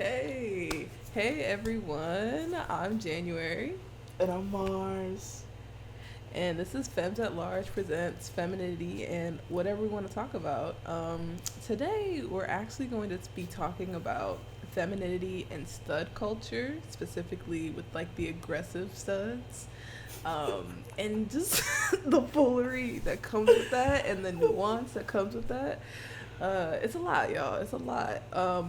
Okay. Hey everyone, I'm January, And I'm Mars. and this is Femmes at Large presents Femininity and whatever we want to talk about. Today, we're actually going to be talking about femininity and stud culture, specifically with like the aggressive studs. And just the foolery that comes with that and the nuance that comes with that. It's a lot, y'all. It's a lot.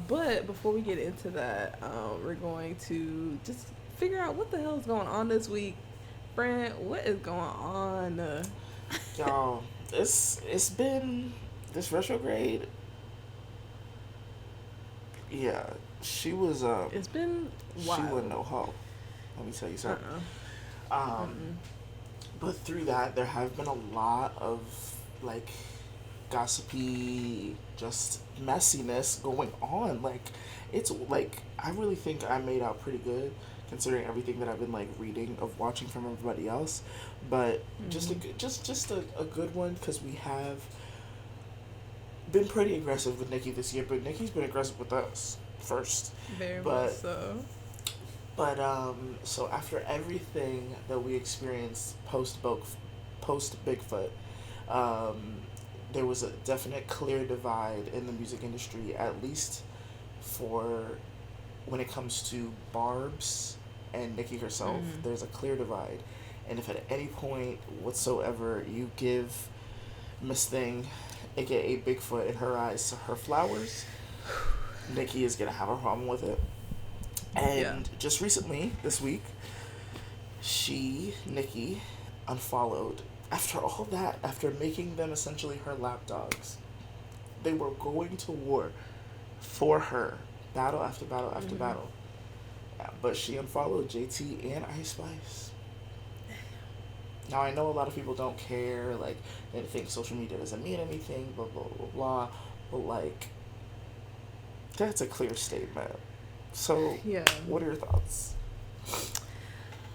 But before we get into that, we're going to just figure out what the hell is going on this week. Brent, what is going on? Y'all, it's been this retrograde. Yeah, she was It's been she wasn't wild. no hoe. Let me tell you something. Uh-uh. Um, Mm-mm. but through that, there have been a lot of like gossipy, just messiness going on. Like, it's like I really think I made out pretty good considering everything that I've been like reading of watching from everybody else. But just a Mm-hmm. just a good one because we have been pretty aggressive with Nicki this year, but Nicki's been aggressive with us first. Very much But so. so after everything that we experienced post Bigfoot, um, there was a definite clear divide in the music industry, at least for when it comes to Barb's and Nicki herself. Mm-hmm. There's a clear divide, and if at any point whatsoever you give Miss Thing, aka Bigfoot, in her eyes, her flowers, Nicki is gonna have a problem with it. Yeah. And just recently, this week, Nicki, unfollowed. After all that, after making them essentially her lapdogs, they were going to war for her, battle after battle after Mm-hmm. battle. But she unfollowed JT and Ice Spice. Now I know a lot of people don't care, like they think social media doesn't mean anything, blah blah blah blah. But like, that's a clear statement. So, Yeah. what are your thoughts?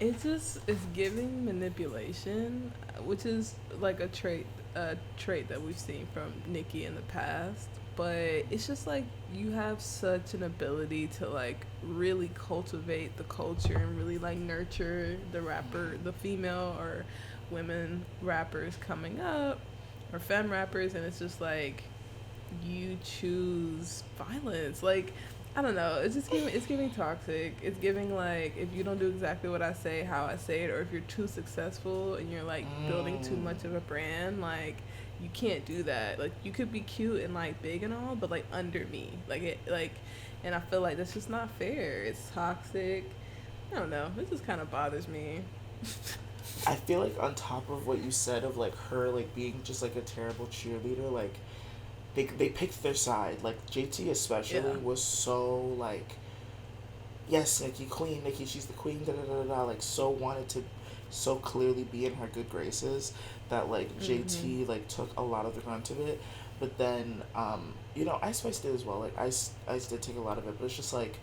It just is giving manipulation, which is like a trait that we've seen from Nicki in the past. But it's just like you have such an ability to like really cultivate the culture and really like nurture the female or women rappers coming up, or femme rappers, and it's just like you choose violence. Like, I don't know. It's giving toxic. It's giving like if you don't do exactly what I say, how I say it, or if you're too successful and you're like building too Mm. much of a brand, like you can't do that. Like you could be cute and like big and all, but like under me, and I feel like that's just not fair. It's toxic. I don't know. This just kind of bothers me. I feel like on top of what you said of like her like being just like a terrible cheerleader, like they picked their side. Like JT especially Yeah. was so like, yes, Nikki, queen, Nikki, she's the queen, da da da da, like so wanted to so clearly be in her good graces that like Mhm. JT like took a lot of the grunt of it. But then Ice Spice did as well. Like Ice did take a lot of it, but it's just like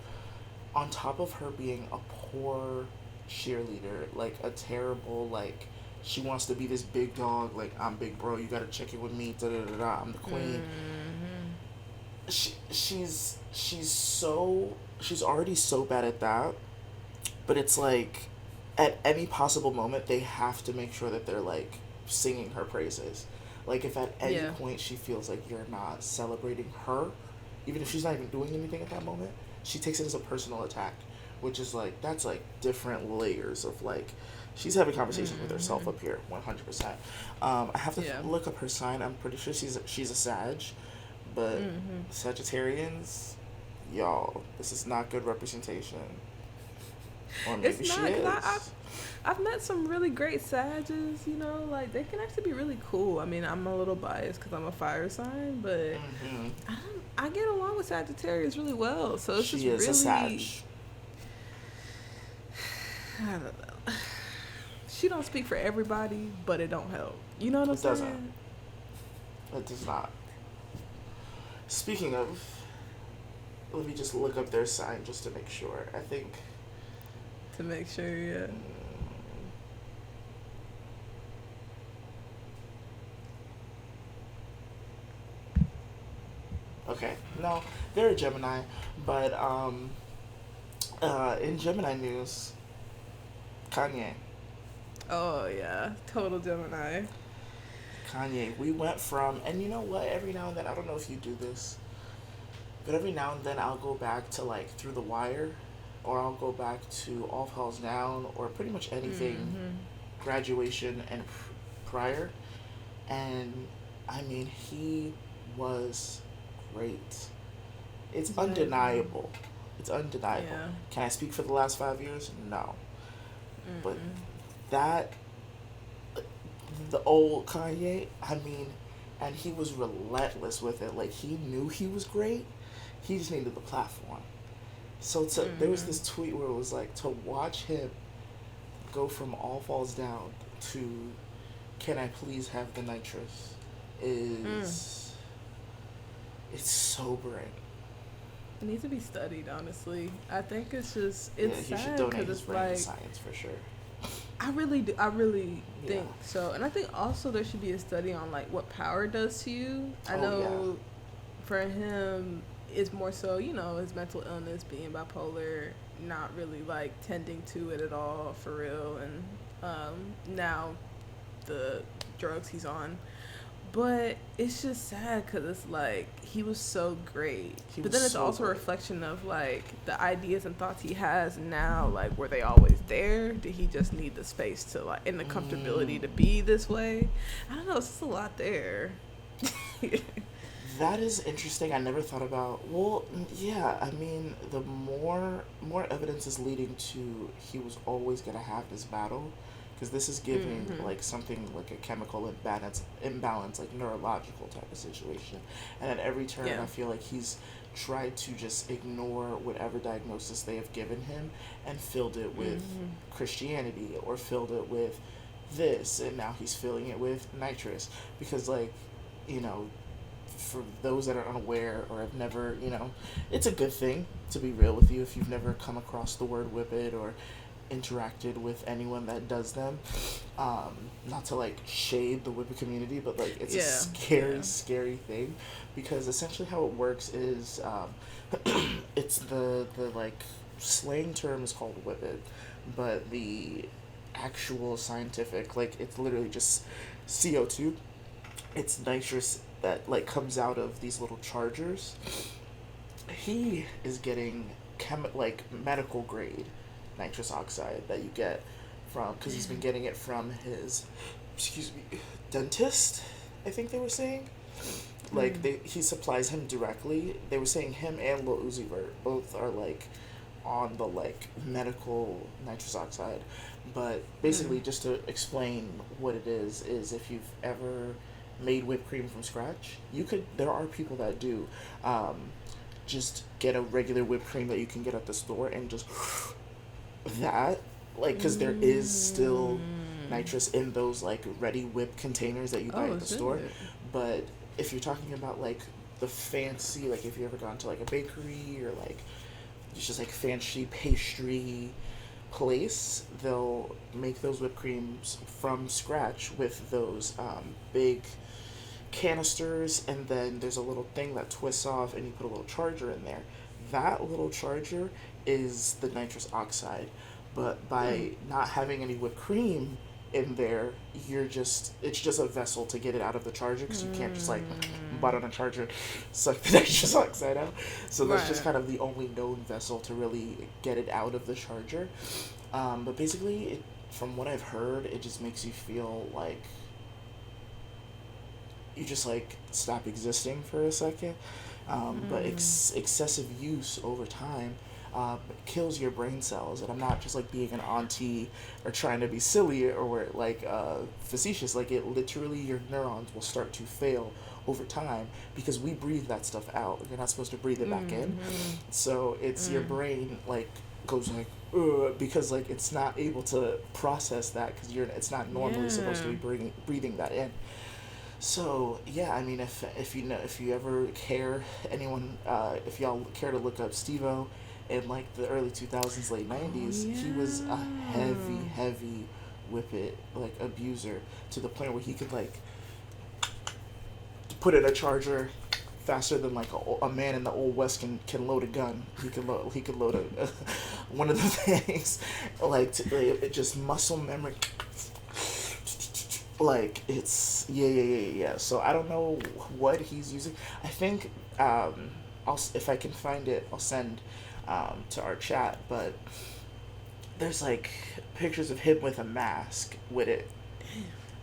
on top of her being a poor cheerleader, like a terrible like she wants to be this big dog, like I'm big bro, you gotta check it with me, da da da da, I'm the queen. Mhm. She's already so bad at that, but it's like at any possible moment they have to make sure that they're like singing her praises. Like if at any Yeah. point she feels like you're not celebrating her, even if she's not even doing anything at that moment, she takes it as a personal attack, which is like that's like different layers of like she's having conversations with herself Mhm. up here 100%. I have to Yeah. look up her sign. I'm pretty sure she's a Sag, but Mhm. Sagittarians, y'all, this is not good representation. Or It's maybe she not because is. I've met some really great Sages. Like they can actually be really cool. I mean, I'm a little biased because I'm a fire sign, but Mm-hmm. I get along with Sagittarius really well. So it's just She is a Sag. really, I don't know. She don't speak for everybody, but it don't help. You know what I'm It doesn't. saying? It does not. Speaking of, let me just look up their sign just to make sure. I think. To make sure, yeah. Okay, no, they're a Gemini, but in Gemini news, Kanye. Oh yeah, total Gemini. Kanye, we went from, and you know what? Every now and then, I don't know if you do this, but every now and then I'll go back to like Through the Wire, or I'll go back to All Falls Down, or pretty much anything Mm-hmm. graduation and prior, and I mean he was great. It's Legend. undeniable. It's undeniable. Yeah. Can I speak for the last 5 years? No, but Mm-mm. that the old Kanye, I mean, and he was relentless with it. Like he knew he was great. He just needed the platform. So there was Mm-hmm. this tweet where it was like to watch him go from All Falls Down to Can I Please Have the Nitrous Mm. is it's sobering. It needs to be studied, honestly. I think Yeah, it's he should sad donate because his it's brain to like, science for sure. I really do. I really Yeah. think so, and I think also there should be a study on like what power does to you. I Oh yeah. know for him, it's more so his mental illness, being bipolar, not really like tending to it at all for real, and now the drugs he's on. But it's just sad because it's like he was so great, He but was then it's so also a great. reflection of like the ideas and thoughts he has now. Like, were they always there? Did he just need the space to like and the Mm. comfortability to be this way? I don't know. It's just a lot there. That is interesting. I never thought about. Well, yeah. I mean, the more evidence is leading to he was always gonna have this battle, because this is giving Mm-hmm. like something like a chemical imbalance, like neurological type of situation. And at every turn, Yeah. I feel like he's tried to just ignore whatever diagnosis they have given him and filled it with Mm-hmm. Christianity, or filled it with this, and now he's filling it with nitrous, because like, you know, for those that are unaware or have never, it's a good thing, to be real with you, if you've never come across the word whippet or interacted with anyone that does them. Not to like shade the whippet community, but like it's a Yeah. scary, Yeah. scary thing, because essentially how it works is it's the like slang term is called whippet, but the actual scientific, like it's literally just CO2. It's nitrous that like comes out of these little chargers. He is getting like medical grade nitrous oxide that you get from, because he's been getting it from his, excuse me, dentist, I think they were saying. Like Mm. he supplies him directly. They were saying him and Lil Uzi Vert both are like on the like medical nitrous oxide. But basically, Mm. just to explain what it is if you've ever made whipped cream from scratch, there are people that do, um, just get a regular whipped cream that you can get at the store and just that, like, because there is still Mm. nitrous in those like ready whip containers that you buy Oh, at the is store. it? But if you're talking about like the fancy, like if you ever gone to like a bakery, or like it's just like fancy pastry place, they'll make those whipped creams from scratch with those big canisters, and then there's a little thing that twists off, and you put a little charger in there. That little charger is the nitrous oxide. But Mm. by not having any whipped cream in there, it's just a vessel to get it out of the charger, because you can't just like butt Mm. on a charger, suck the nitrous oxide out. So that's just Right. kind of the only known vessel to really get it out of the charger. But basically, from what I've heard, it just makes you feel like you just like stop existing for a second. But Mm. excessive use over time kills your brain cells. And I'm not just like being an auntie or trying to be silly or like facetious. Like it literally, your neurons will start to fail over time, because we breathe that stuff out. You're not supposed to breathe it back in. Mm-hmm. So it's your Mm. brain like goes like, ugh, because like it's not able to process that, because it's not normally supposed to Yeah. be breathing that in. So yeah, I mean, if you ever care, anyone, if y'all care to look up Steve-O in like the early 2000s, late Oh 90s, he was a yeah. heavy whippet like abuser, to the point where he could like put in a charger, faster than like a man in the old west can load a gun. He could load a one of the things, like it just muscle memory. Like it's yeah. So I don't know what he's using. I think I'll, if I can find it, I'll send to our chat. But there's like pictures of him with a mask with it.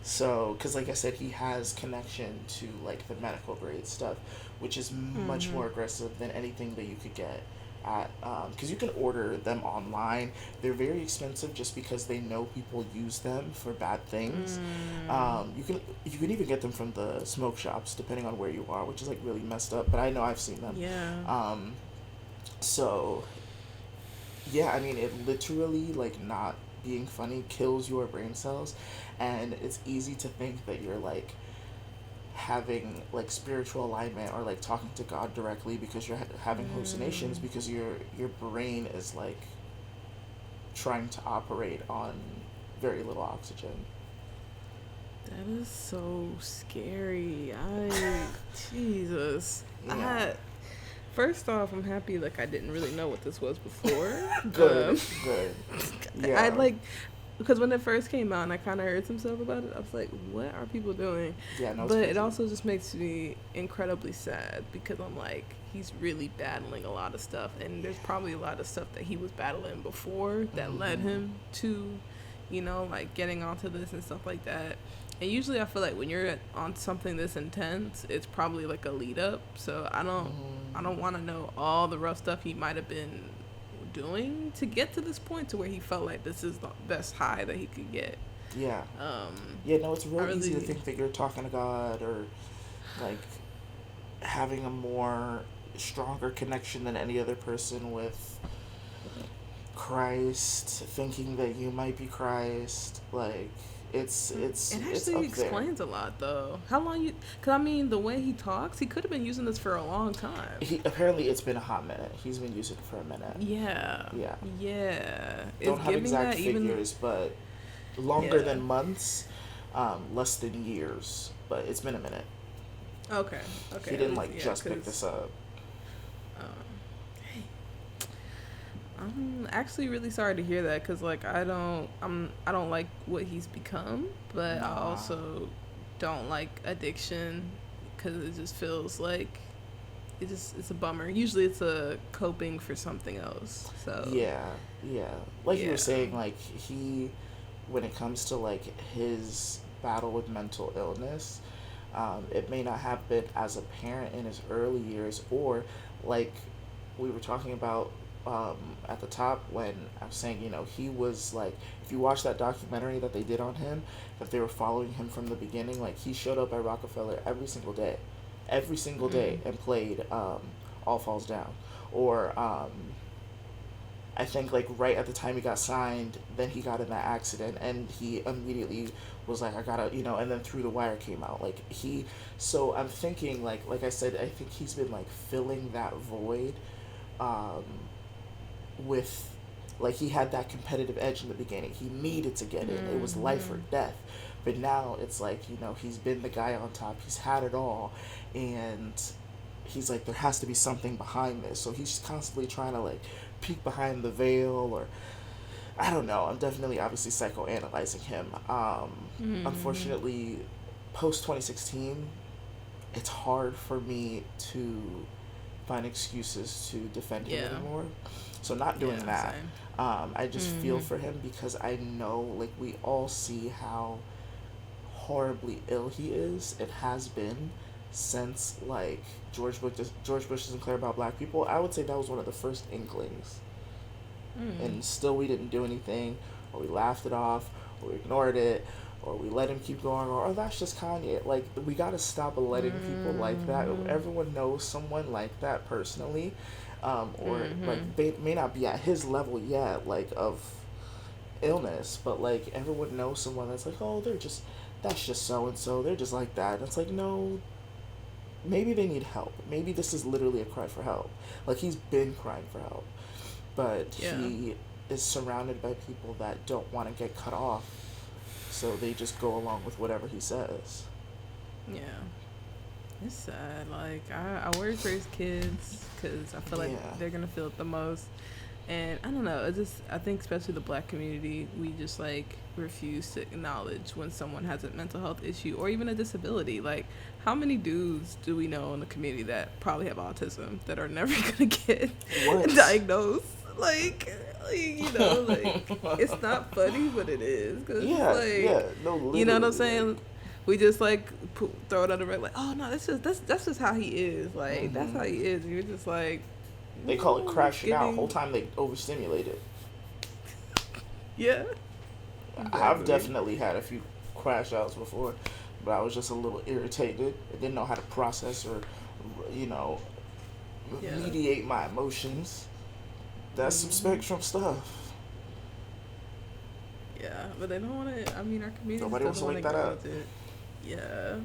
So, because like I said, he has connection to like the medical grade stuff, which is much more aggressive than anything that you could get at, because you can order them online. They're very expensive just because they know people use them for bad things. You can even get them from the smoke shops depending on where you are, which is like really messed up. But I know I've seen them. Yeah. So yeah, I mean, it literally, like, not being funny kills your brain cells, and it's easy to think that you're like having like spiritual alignment or like talking to God directly because you're having hallucinations, because your brain is like trying to operate on very little oxygen. That is so scary. Jesus. Yeah. First off, I'm happy like I didn't really know what this was before. Good. Yeah. I like, because when it first came out and I kind of heard some stuff about it, I was like, what are people doing? Yeah, no, but it also just makes me incredibly sad because I'm like, he's really battling a lot of stuff, and there's probably a lot of stuff that he was battling before that led him to, you know, like getting onto this and stuff like that. And usually I feel like when you're on something this intense, it's probably like a lead up. So I don't want to know all the rough stuff he might have been doing to get to this point to where he felt like this is the best high that he could get. Yeah. Yeah, no, it's really easy to think that you're talking to God or like having a more stronger connection than any other person with Christ, thinking that you might be Christ. Like, it actually explains a lot though. How long you? Because I mean, the way he talks, he could have been using this for a long time. Apparently it's been a hot minute. He's been using it for a minute. Yeah. Don't have exact figures, but longer than months, less than years. But it's been a minute. Okay. He didn't like just pick this up. I'm actually really sorry to hear that, because like I don't like what he's become, but I also don't like addiction, because it just feels like it's a bummer. Usually it's a coping for something else. So like you were saying, like when it comes to like his battle with mental illness, it may not have been as apparent in his early years, or like we were talking about at the top when I was saying, you know, he was like, if you watch that documentary that they did on him, that they were following him from the beginning, like he showed up at Rockefeller every single day and played All Falls Down, or I think like right at the time he got signed, then he got in that accident and he immediately was like, I gotta, you know, and then Through the Wire came out. Like so I'm thinking like I said, I think he's been like filling that void with, like, he had that competitive edge in the beginning. He needed to get in. It was life or death. But now it's like, you know, he's been the guy on top. He's had it all. And he's like, there has to be something behind this. So he's constantly trying to, like, peek behind the veil, or I don't know. I'm definitely obviously psychoanalyzing him. Unfortunately, post 2016, it's hard for me to find excuses to defend him anymore. So not doing that. I just feel for him, because I know, like, we all see how horribly ill he is. It has been since, like, George Bush doesn't care about black people. I would say that was one of the first inklings. And still we didn't do anything, or we laughed it off, or we ignored it, or we let him keep going, or that's just Kanye. Like, we gotta stop letting people like that. Everyone knows someone like that personally, or like they may not be at his level yet, like, of illness, but like everyone knows someone that's like, oh, that's just so and so, they're just like that. And it's like, no, maybe they need help. Maybe this is literally a cry for help. Like, he's been crying for help, but he is surrounded by people that don't want to get cut off. So they just go along with whatever he says. Yeah. It's sad. Like I worry for his kids because I feel like Yeah. they're gonna feel it the most. And I don't know. It just I think especially the black community, we just like refuse to acknowledge when someone has a mental health issue or even a disability. Like how many dudes do we know in the community that probably have autism that are never gonna get What? diagnosed? You know, like it's not funny, but it is because Yeah, yeah, no, you know what I'm literally, saying? We just like throw it on the rug, like, oh no, that's just how he is. Like that's how he is. And you're just like, they call it crashing out. Whole giving, time they overstimulated. yeah, I've exactly. definitely had a few crash outs before, but I was just a little irritated. I didn't know how to process or, you know, Yeah. mediate my emotions. That's some Hmm. spectrum stuff. Yeah, but they don't want to. I mean, our community just Nobody wants doesn't to want to wake that up. acknowledge it. Yeah,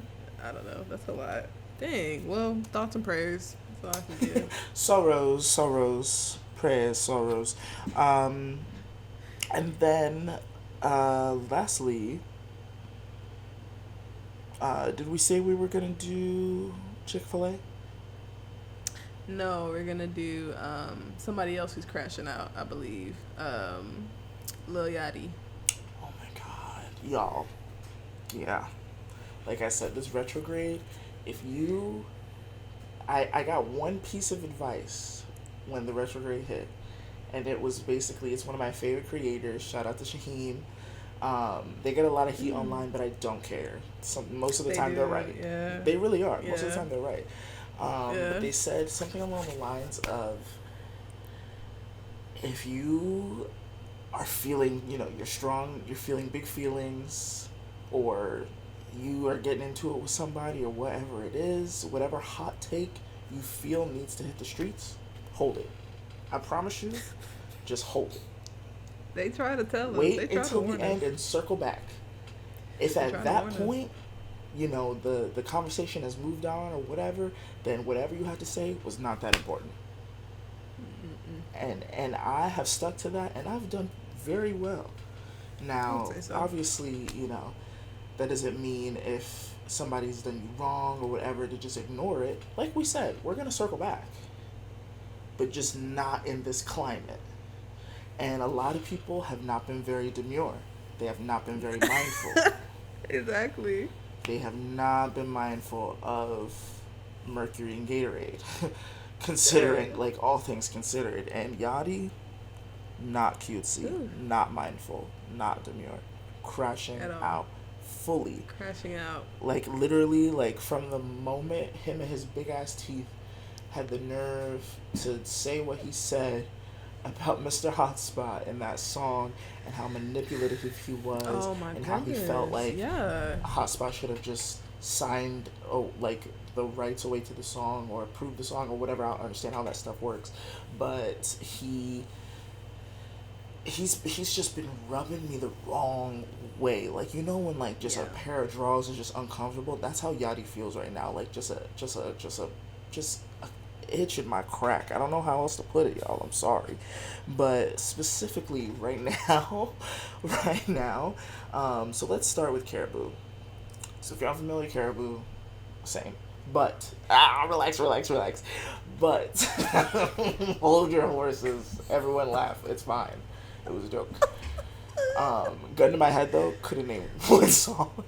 I don't know. That's a lot. Dang. Well, thoughts and prayers. That's all I can give. Sorrows, sorrows, prayers, sorrows. Um, and then, lastly, did we say we were gonna do Chick-fil-A? No, we're gonna do somebody else who's crashing out. I believe. Lil Yachty. Oh my god, y'all. Yeah, like I said, this retrograde. If you, I got one piece of advice when the retrograde hit, and it was basically it's one of my favorite creators. Shout out to Shaheen. They get a lot of heat Mm. online, but I don't care. Most of the They time they're do. right. Yeah. They really are. Most of the Yeah. time they're right. But Yeah. they said something along the lines of, if you are feeling, you're strong, you're feeling big feelings, or you are getting into it with somebody, or whatever it is, whatever hot take you feel needs to hit the streets, hold it. I promise you, just hold it. They try to tell us. They Wait try to until the warn us. end and circle back. If They at try to that warn us. point, the conversation has moved on or whatever, then whatever you had to say was not that important. Mm-mm. And I have stuck to that, and I've done very well. I would Now, say so. obviously, that doesn't mean if somebody's done you wrong or whatever to just ignore it. Like we said, we're gonna circle back, but just not in this climate. And a lot of people have not been very demure. They have not been very mindful. Exactly. They have not been mindful of Mercury and Gatorade, considering, like, all things considered. And Yachty, not cutesy, Ooh, not mindful, not demure, crashing at all. out fully. Crashing out. Like, literally, like, from the moment him and his big ass teeth had the nerve to say what he said about Mr. Hotspot in that song, and how manipulative he was, Oh my and how he felt goodness. like Yeah. Hotspot should have just signed, like, the rights away to the song or approved the song or whatever. I don't understand how that stuff works, but he's just been rubbing me the wrong way. Like, when, like, just a Yeah. pair of drawers is just uncomfortable. That's how Yachty feels right now. Like, just a itch in my crack. I don't know how else to put it, y'all. I'm sorry, but specifically right now, right now. So let's start with Caribou. So if you're unfamiliar, Caribou, same. But relax, relax, relax. But hold your horses. Everyone laugh. It's fine. It was a joke. Gun to my head though, couldn't name one song.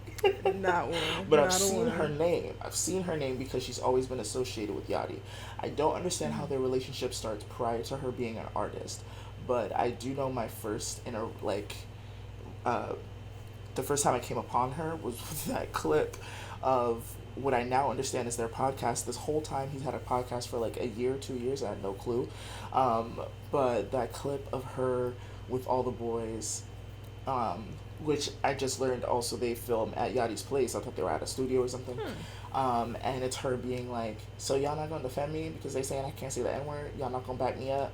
Not one. But I've Not a seen her one. name. I've seen her name because she's always been associated with Yachty. I don't understand how Mm. their relationship starts prior to her being an artist, but I do know my first uh, the first time I came upon her was with that clip of what I now understand is their podcast. This whole time he's had a podcast for like a year, 2 years. I had no clue. But that clip of her with all the boys, um, which I just learned also they film at Yachty's place. I thought they were at a studio or something. Hmm. And it's her being like, so y'all not gonna defend me because they saying I can't say the N word? Y'all not gonna back me up?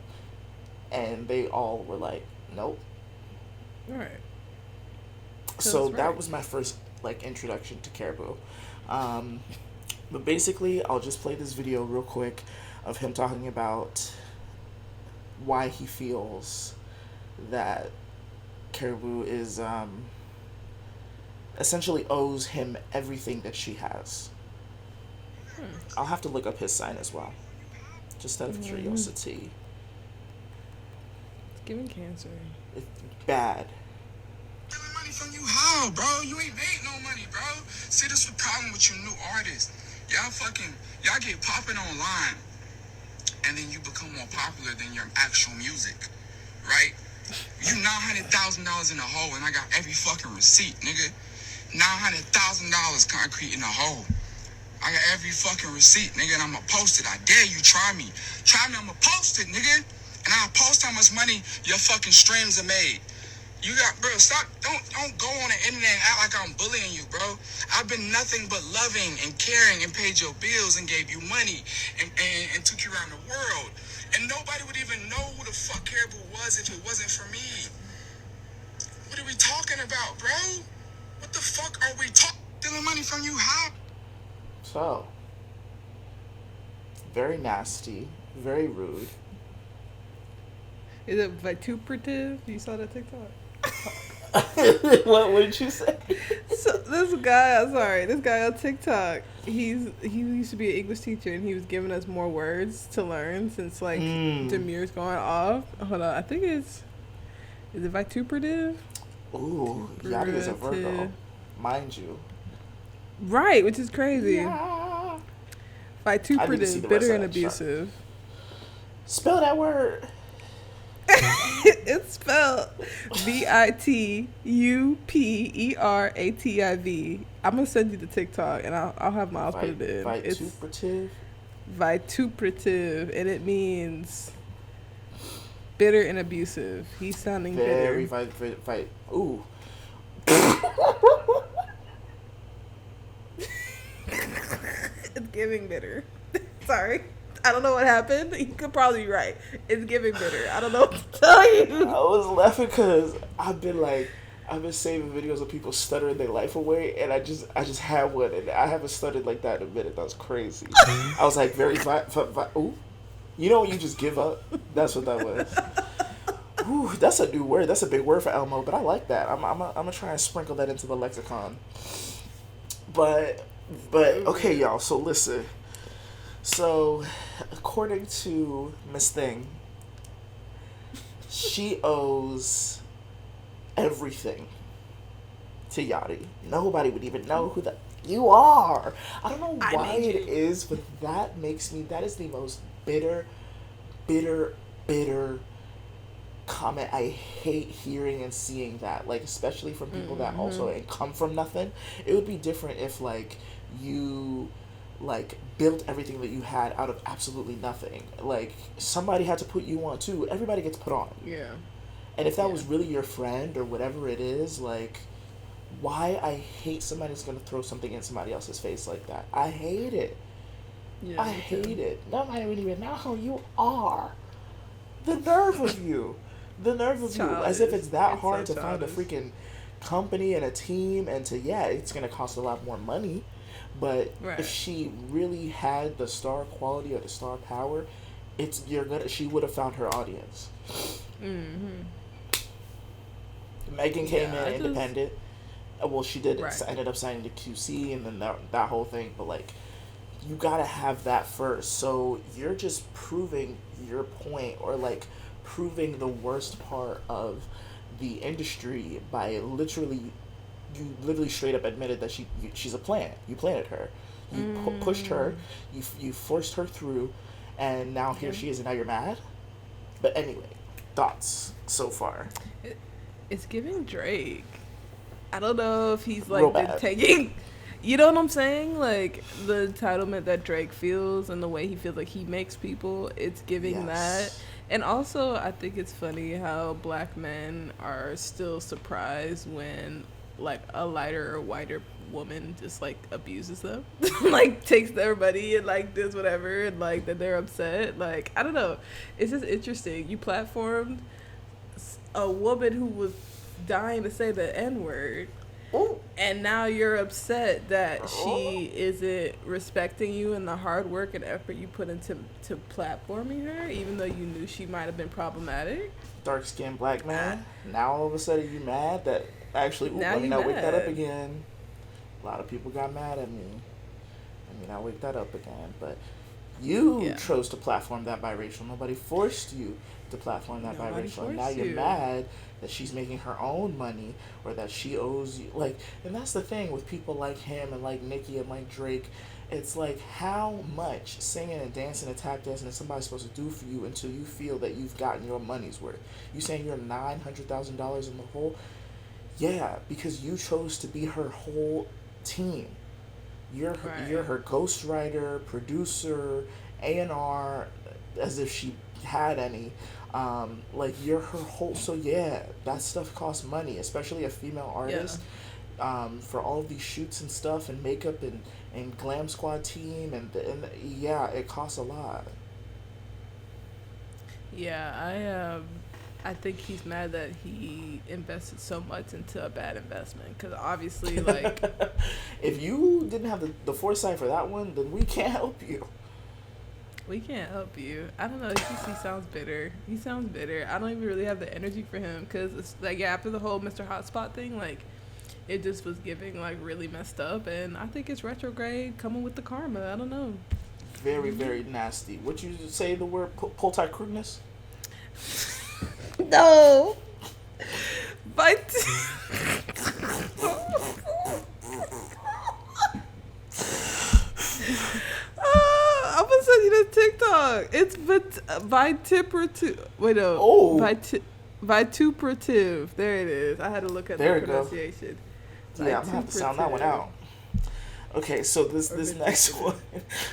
And they all were like, nope. All right. So Cause that right. was my first like introduction to Caribou. Um, but basically, I'll just play this video real quick of him talking about why he feels that Caribou is essentially owes him everything that she has. I'll have to look up his sign as well, just out of curiosity. It's giving Cancer. It's bad. Money from you how, bro? You ain't made no money, bro. See, this is the problem with you new artists. Y'all get popping online, and then you become more popular than your actual music, right? You $900,000 in the hole, and I got every fucking receipt, nigga. $900,000 concrete in the hole. I got every fucking receipt, nigga, and I'ma post it. I dare you, try me. Try me, I'ma post it, nigga. And I'll post how much money your fucking streams are made. You got, bro, stop, don't go on the internet and act like I'm bullying you, bro. I've been nothing but loving and caring and paid your bills and gave you money and took you around the world. And nobody would even know who the fuck Caribou was if it wasn't for me. What are we talking about, bro? What the fuck are we talking? Stealing money from you, how? So, very nasty, very rude. Is it vituperative? You saw that TikTok? What did you say? So this guy on TikTok, he used to be an English teacher, and he was giving us more words to learn since like Demir's going off. Hold on, I think is it vituperative? Ooh, Yachty is a Virgo, mind you. Right, which is crazy. Yeah. Vituperative, bitter and abusive. Spell that word. It's spelled VITUPERATIV. I'm gonna send you the TikTok, and I'll have Miles put it in. Vituperative. Vituperative, and it means bitter and abusive. He's sounding very bitter. Ooh. It's giving bitter. Sorry. I don't know what happened. You could probably be right. It's giving bitter. I don't know what to tell you. I was laughing because I've been saving videos of people stuttering their life away, and I just had one, and I haven't stuttered like that in a minute. That was crazy. I was like very ooh. You know when you just give up? That's what that was. Ooh, that's a new word. That's a big word for Elmo, but I like that. I'm gonna try and sprinkle that into the lexicon. But okay, y'all. So listen. So, according to Miss Thing, she owes everything to Yachty. Nobody would even know who you are. I don't know why it is, but that is the most bitter comment. I hate hearing and seeing that, like, especially from people that also come from nothing. It would be different if, like, you like built everything that you had out of absolutely nothing. Like, somebody had to put you on too. Everybody gets put on. Yeah. And if that was really your friend or whatever it is, like, why I hate somebody that's gonna throw something in somebody else's face like that. I hate it. Yeah, I hate it. Nobody would even know who you are. The nerve of you. The nerve of you. As if it's hard to find a freaking company and a team, and it's gonna cost a lot more money. But if she really had the star quality or the star power, she would have found her audience. Megan came in independent. Well, she did ended up signing to QC, and then that whole thing. But like, you gotta have that first. So you're just proving your point, or like proving the worst part of the industry by you literally straight up admitted that she's a plant. You planted her. You pushed her. You forced her through, and now here she is, and now you're mad. But anyway, thoughts so far? It's giving Drake. I don't know if he's like been taking. You know what I'm saying? Like, the entitlement that Drake feels and the way he feels like he makes people. It's giving that. And also, I think it's funny how black men are still surprised when like a lighter or whiter woman just like abuses them, like takes their money and like does whatever, and like that they're upset. Like, I don't know, it's just interesting. You platformed a woman who was dying to say the N-word, and now you're upset that she isn't respecting you and the hard work and effort you put into platforming her, even though you knew she might have been problematic. Dark-skinned black man. Now all of a sudden you mad that actually, let me not wake that up again. A lot of people got mad at me. me not wake that up again. But you Yeah. chose to platform that biracial. Nobody forced you to platform that Nobody biracial. And now forced you're you. mad that she's making her own money or that she owes you. Like, and that's the thing with people like him and like Nicki and like Drake. It's like, how much singing and dancing and tap dancing is somebody supposed to do for you until you feel that you've gotten your money's worth? You saying you're $900,000 in the hole? Yeah, because you chose to be her whole team. You're Right. her ghostwriter, producer, A&R, as if she had any. Like, you're her whole. So yeah, that stuff costs money, especially a female Yeah. artist. For all of these shoots and stuff and makeup and glam squad team and yeah, it costs a lot. Yeah, I think he's mad that he invested so much into a bad investment because obviously, like, If you didn't have the foresight for that one, then we can't help you. we can't help you. I don't know. He sounds bitter. He sounds bitter. I don't even really have the energy for him because it's like, yeah, after the whole Mr. Hotspot thing, like, it just was giving like really messed up, and I think it's retrograde coming with the karma. I don't know. Very, very nasty. What you say the word pull tight crudeness? No. But I'm gonna send you this TikTok. It's vituperative. Wait, no. Oh. Vituperative. There it is. I had to look at There the you go. pronunciation. Yeah, I'm gonna have to sound that one out. Okay, so this next one,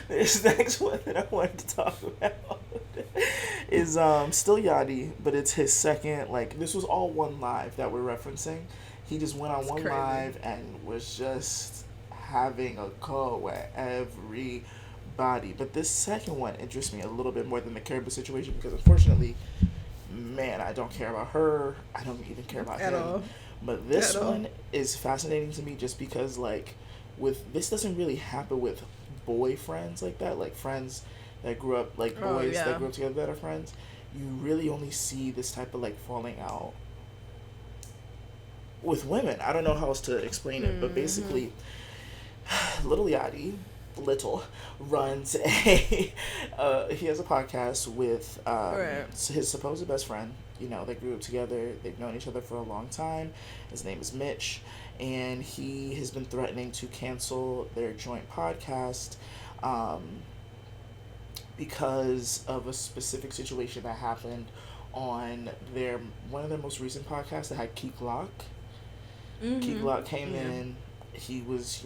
this next one that I wanted to talk about is still Yachty, but it's his second. Like, this was all one live that we're referencing. He just went on It's one crazy. live and was just having a go at everybody. But this second one interests me a little bit more than the Caribou situation because unfortunately, man, I don't care about her. I don't even care about At him. all. But this At all. one is fascinating to me just because, like, with this doesn't really happen with boyfriends like that, like friends that grew up, like Oh, boys yeah. that grew up together that are friends. You really only see this type of like falling out with women. I don't know how else to explain it, but basically, Lil Yachty, Little, runs a he has a podcast with Right. his supposed best friend. You know, they grew up together. They've known each other for a long time. His name is Mitch, and he has been threatening to cancel their joint podcast because of a specific situation that happened on their one of their most recent podcasts that had Key Glock. Key Glock came Yeah. in. He was,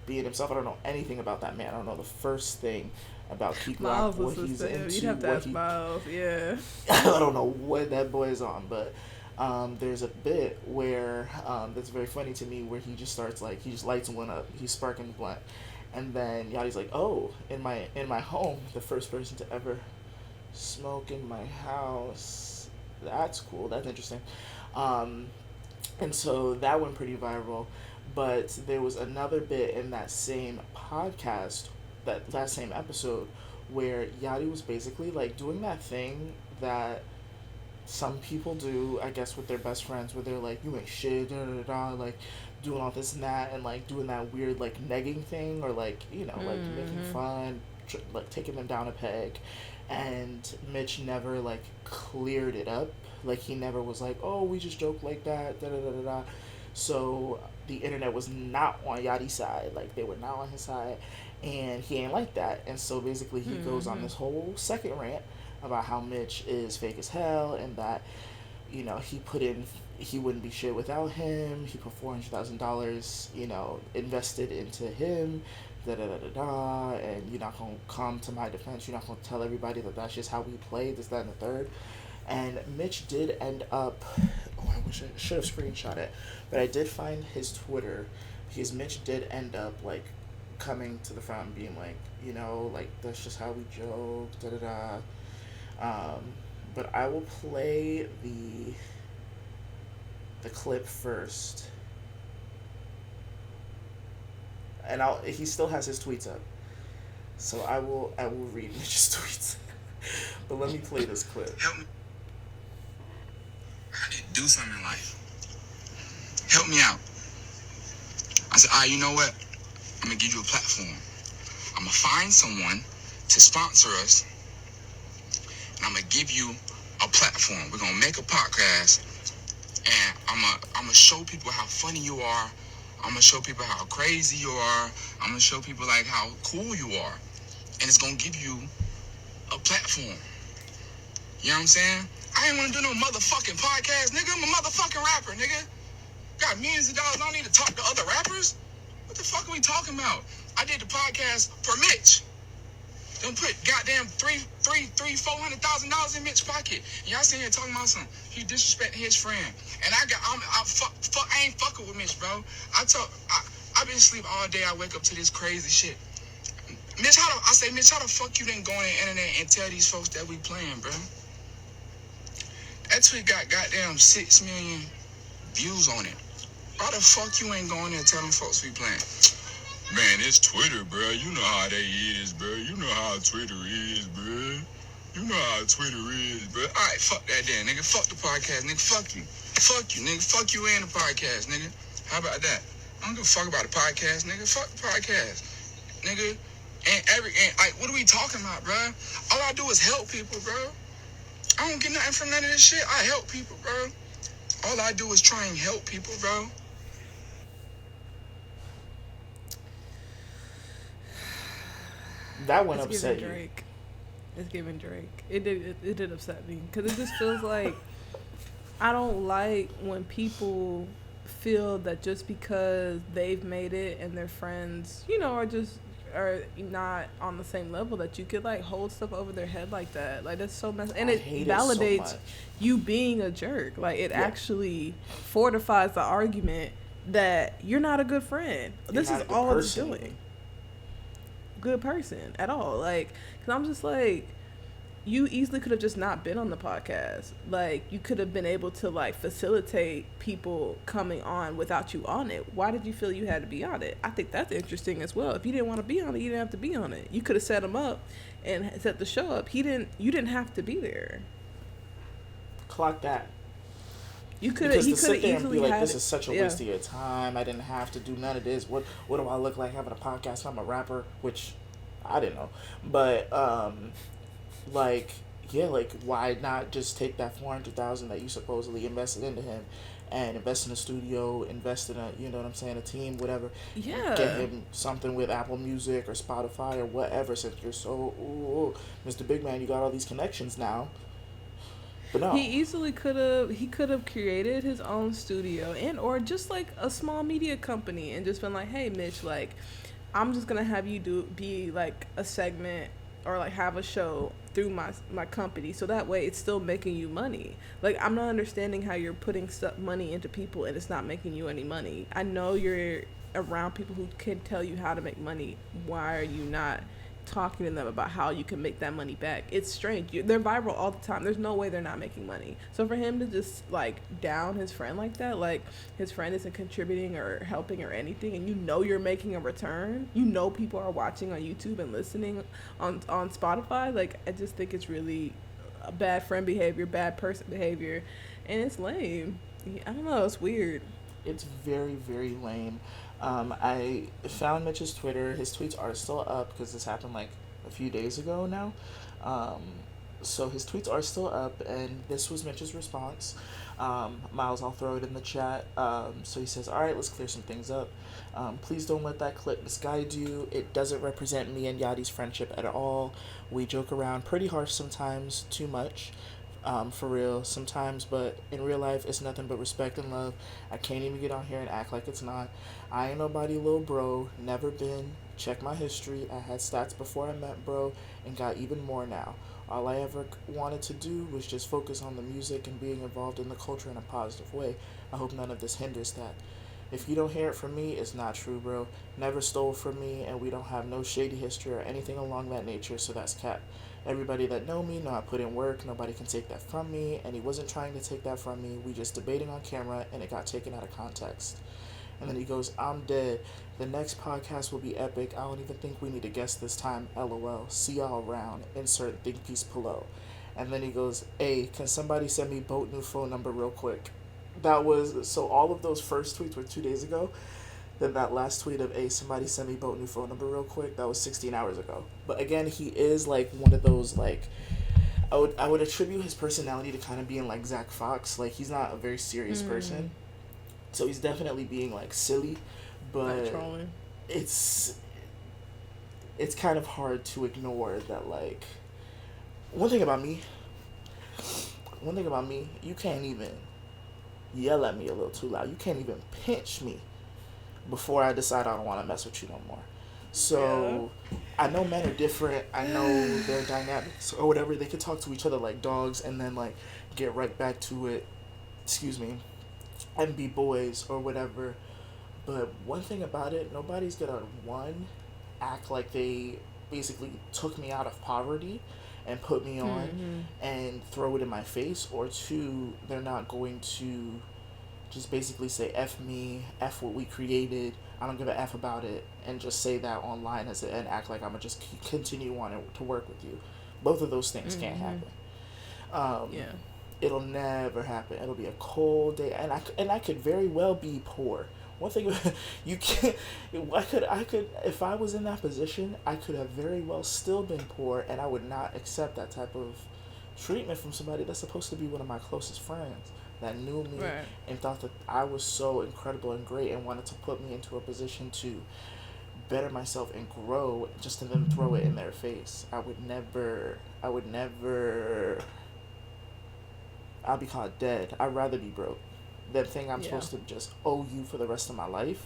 being himself. I don't know anything about that man. I don't know the first thing about Key Glock, Miles what was he's the into, You'd have to what ask he Miles. Yeah. I don't know what that boy is on, but there's a bit where that's very funny to me where he just starts like he just lights one up, he's sparking the blunt, and then Yachty's like, "Oh, in my home, the first person to ever smoke in my house. That's cool. That's interesting." And so that went pretty viral, but there was another bit in that same podcast, that same episode, where Yachty was basically like doing that thing that some people do, I guess, with their best friends, where they're like, "You ain't shit," da da da, like doing all this and that, and like doing that weird like negging thing, or like like making fun, like taking them down a peg. And Mitch never like cleared it up. Like he never was like, "Oh, we just joke like that," da da da da da. So the internet was not on Yachty's side. Like they were not on his side, and he ain't like that. And so basically, he goes on this whole second rant about how Mitch is fake as hell and that he wouldn't be shit without him. He put $400,000 invested into him. Da da da da da, and you're not gonna come to my defense. You're not gonna tell everybody that that's just how we play. This, that, and the third. And Mitch did end up. Oh, I wish I should have screenshot it, but I did find his Twitter because Mitch did end up like coming to the front and being like, like that's just how we joke. Da da da. But I will play the clip first. And he still has his tweets up, so I will read Mitch's tweets. But let me play this clip. Help me. I need to do something in life. Help me out. I said, you know what? I'm gonna give you a platform. I'm gonna find someone to sponsor us, and I'm gonna give you a platform. We're gonna make a podcast, and I'm gonna show people how funny you are. I'm gonna show people how crazy you are. I'm gonna show people like how cool you are, and it's gonna give you a platform. You know what I'm saying? I ain't wanna do no motherfucking podcast, nigga. I'm a motherfucking rapper, nigga. Got millions of dollars. I don't need to talk to other rappers. What the fuck are we talking about? I did the podcast for Mitch. Don't put goddamn $400,000 in Mitch's pocket. And y'all sitting here talking about something. He disrespecting his friend. And I ain't fucking with Mitch, bro. I've been asleep all day. I wake up to this crazy shit. Mitch, Mitch, how the fuck you didn't go on the internet and tell these folks that we playing, bro? That tweet got goddamn 6 million views on it. Why the fuck you ain't going there telling folks we playing? Man, it's Twitter, bro. You know how they is, bro. You know how Twitter is, bro. You know how Twitter is, bro. Alright, fuck that then, nigga. Fuck the podcast, nigga. Fuck you. Fuck you, nigga. Fuck you and the podcast, nigga. How about that? I don't give a fuck about the podcast, nigga. Fuck the podcast, nigga. And like, what are we talking about, bro? All I do is help people, bro. I don't get nothing from none of this shit. I help people, bro. All I do is try and help people, bro. That one It's upset giving you. Drake. It's giving Drake. It did upset me because it just feels like I don't like when people feel that just because they've made it and their friends, are not on the same level that you could like hold stuff over their head like that. Like that's so messed. And I it hate validates it so much. you being a jerk. Like it Yeah. actually fortifies the argument that you're not a good friend. You're This not is a good all it's person, doing. even. Good person at all. Like, cause I'm just like, you easily could have just not been on the podcast. Like, you could have been able to like facilitate people coming on without you on it. Why did you feel you had to be on it? I think that's interesting as well. If you didn't want to be on it, you didn't have to be on it. You could have set him up and set the show up. You didn't have to be there. Clock that. You could Because he to could have sit there and easily be like, had this it. is such a Yeah. waste of your time. I didn't have to do none of this. What do I look like having a podcast? I'm a rapper, which I didn't know. But like, yeah, like why not just take that 400,000 that you supposedly invested into him and invest in a studio, invest in a, you know what I'm saying, a team, whatever. Yeah. Get him something with Apple Music or Spotify or whatever, since you're so Mr. Big Man, you got all these connections now. But no. He easily could have created his own studio and or just like a small media company and just been like, hey Mitch, like I'm just gonna have you be like a segment or like have a show through my company, so that way it's still making you money. Like I'm not understanding how you're putting money into people and it's not making you any money. I know you're around people who can tell you how to make money. Why are you not talking to them about how you can make that money back? It's strange. They're viral all the time. There's no way they're not making money. So for him to just like down his friend like that, like his friend isn't contributing or helping or anything, and you're making a return, people are watching on YouTube and listening on Spotify, like I just think it's really bad friend behavior, bad person behavior, and it's lame. I don't know, it's weird. It's very, very lame. I found Mitch's Twitter. His tweets are still up because this happened like a few days ago now. So his tweets are still up, and this was Mitch's response. Miles, I'll throw it in the chat. So he says, all right, let's clear some things up. Please don't let that clip misguide you. It doesn't represent me and Yachty's friendship at all. We joke around pretty harsh sometimes, too much. For real, sometimes, but in real life, it's nothing but respect and love. I can't even get on here and act like it's not. I ain't nobody little bro, never been. Check my history. I had stats before I met bro, and got even more now. All I ever wanted to do was just focus on the music and being involved in the culture in a positive way. I hope none of this hinders that. If you don't hear it from me, it's not true, bro. Never stole from me, and we don't have no shady history or anything along that nature, so that's cap. Everybody that know me know I put in work. Nobody can take that from me, and he wasn't trying to take that from me. We just debating on camera, and it got taken out of context. And then he goes, I'm dead. The next podcast will be epic. I don't even think we need a guest this time. LOL. See y'all around. Insert think piece below. And then he goes, hey, can somebody send me boat new phone number real quick? That was, so all of those first tweets were 2 days ago. Then that last tweet of, hey, somebody send me boat new phone number real quick, that was 16 hours ago. But again, he is like one of those, like, I would attribute his personality to kind of being like Zach Fox. Like, he's not a very serious person. So he's definitely being like silly, but it's kind of hard to ignore that, like, one thing about me, you can't even yell at me a little too loud. You can't even pinch me before I decide I don't want to mess with you no more. So, I know men are different. I know their dynamics or whatever. They could talk to each other like dogs and then, like, get right back to it, and be boys or whatever. But one thing about it, nobody's gonna, one, act like they basically took me out of poverty and put me on and throw it in my face, or two, they're not going to just basically say F me, F what we created, I don't give a F about it, and just say that online and act like I'm gonna just continue wanting to work with you. Both of those things can't happen. It'll never happen. It'll be a cold day, and I could very well be poor. One thing, you can't. I could. If I was in that position, I could have very well still been poor, and I would not accept that type of treatment from somebody that's supposed to be one of my closest friends that knew me and thought that I was so incredible and great and wanted to put me into a position to better myself and grow, just to then throw it in their face. I would never. I'll be called dead. I'd rather be broke than think I'm supposed to just owe you for the rest of my life.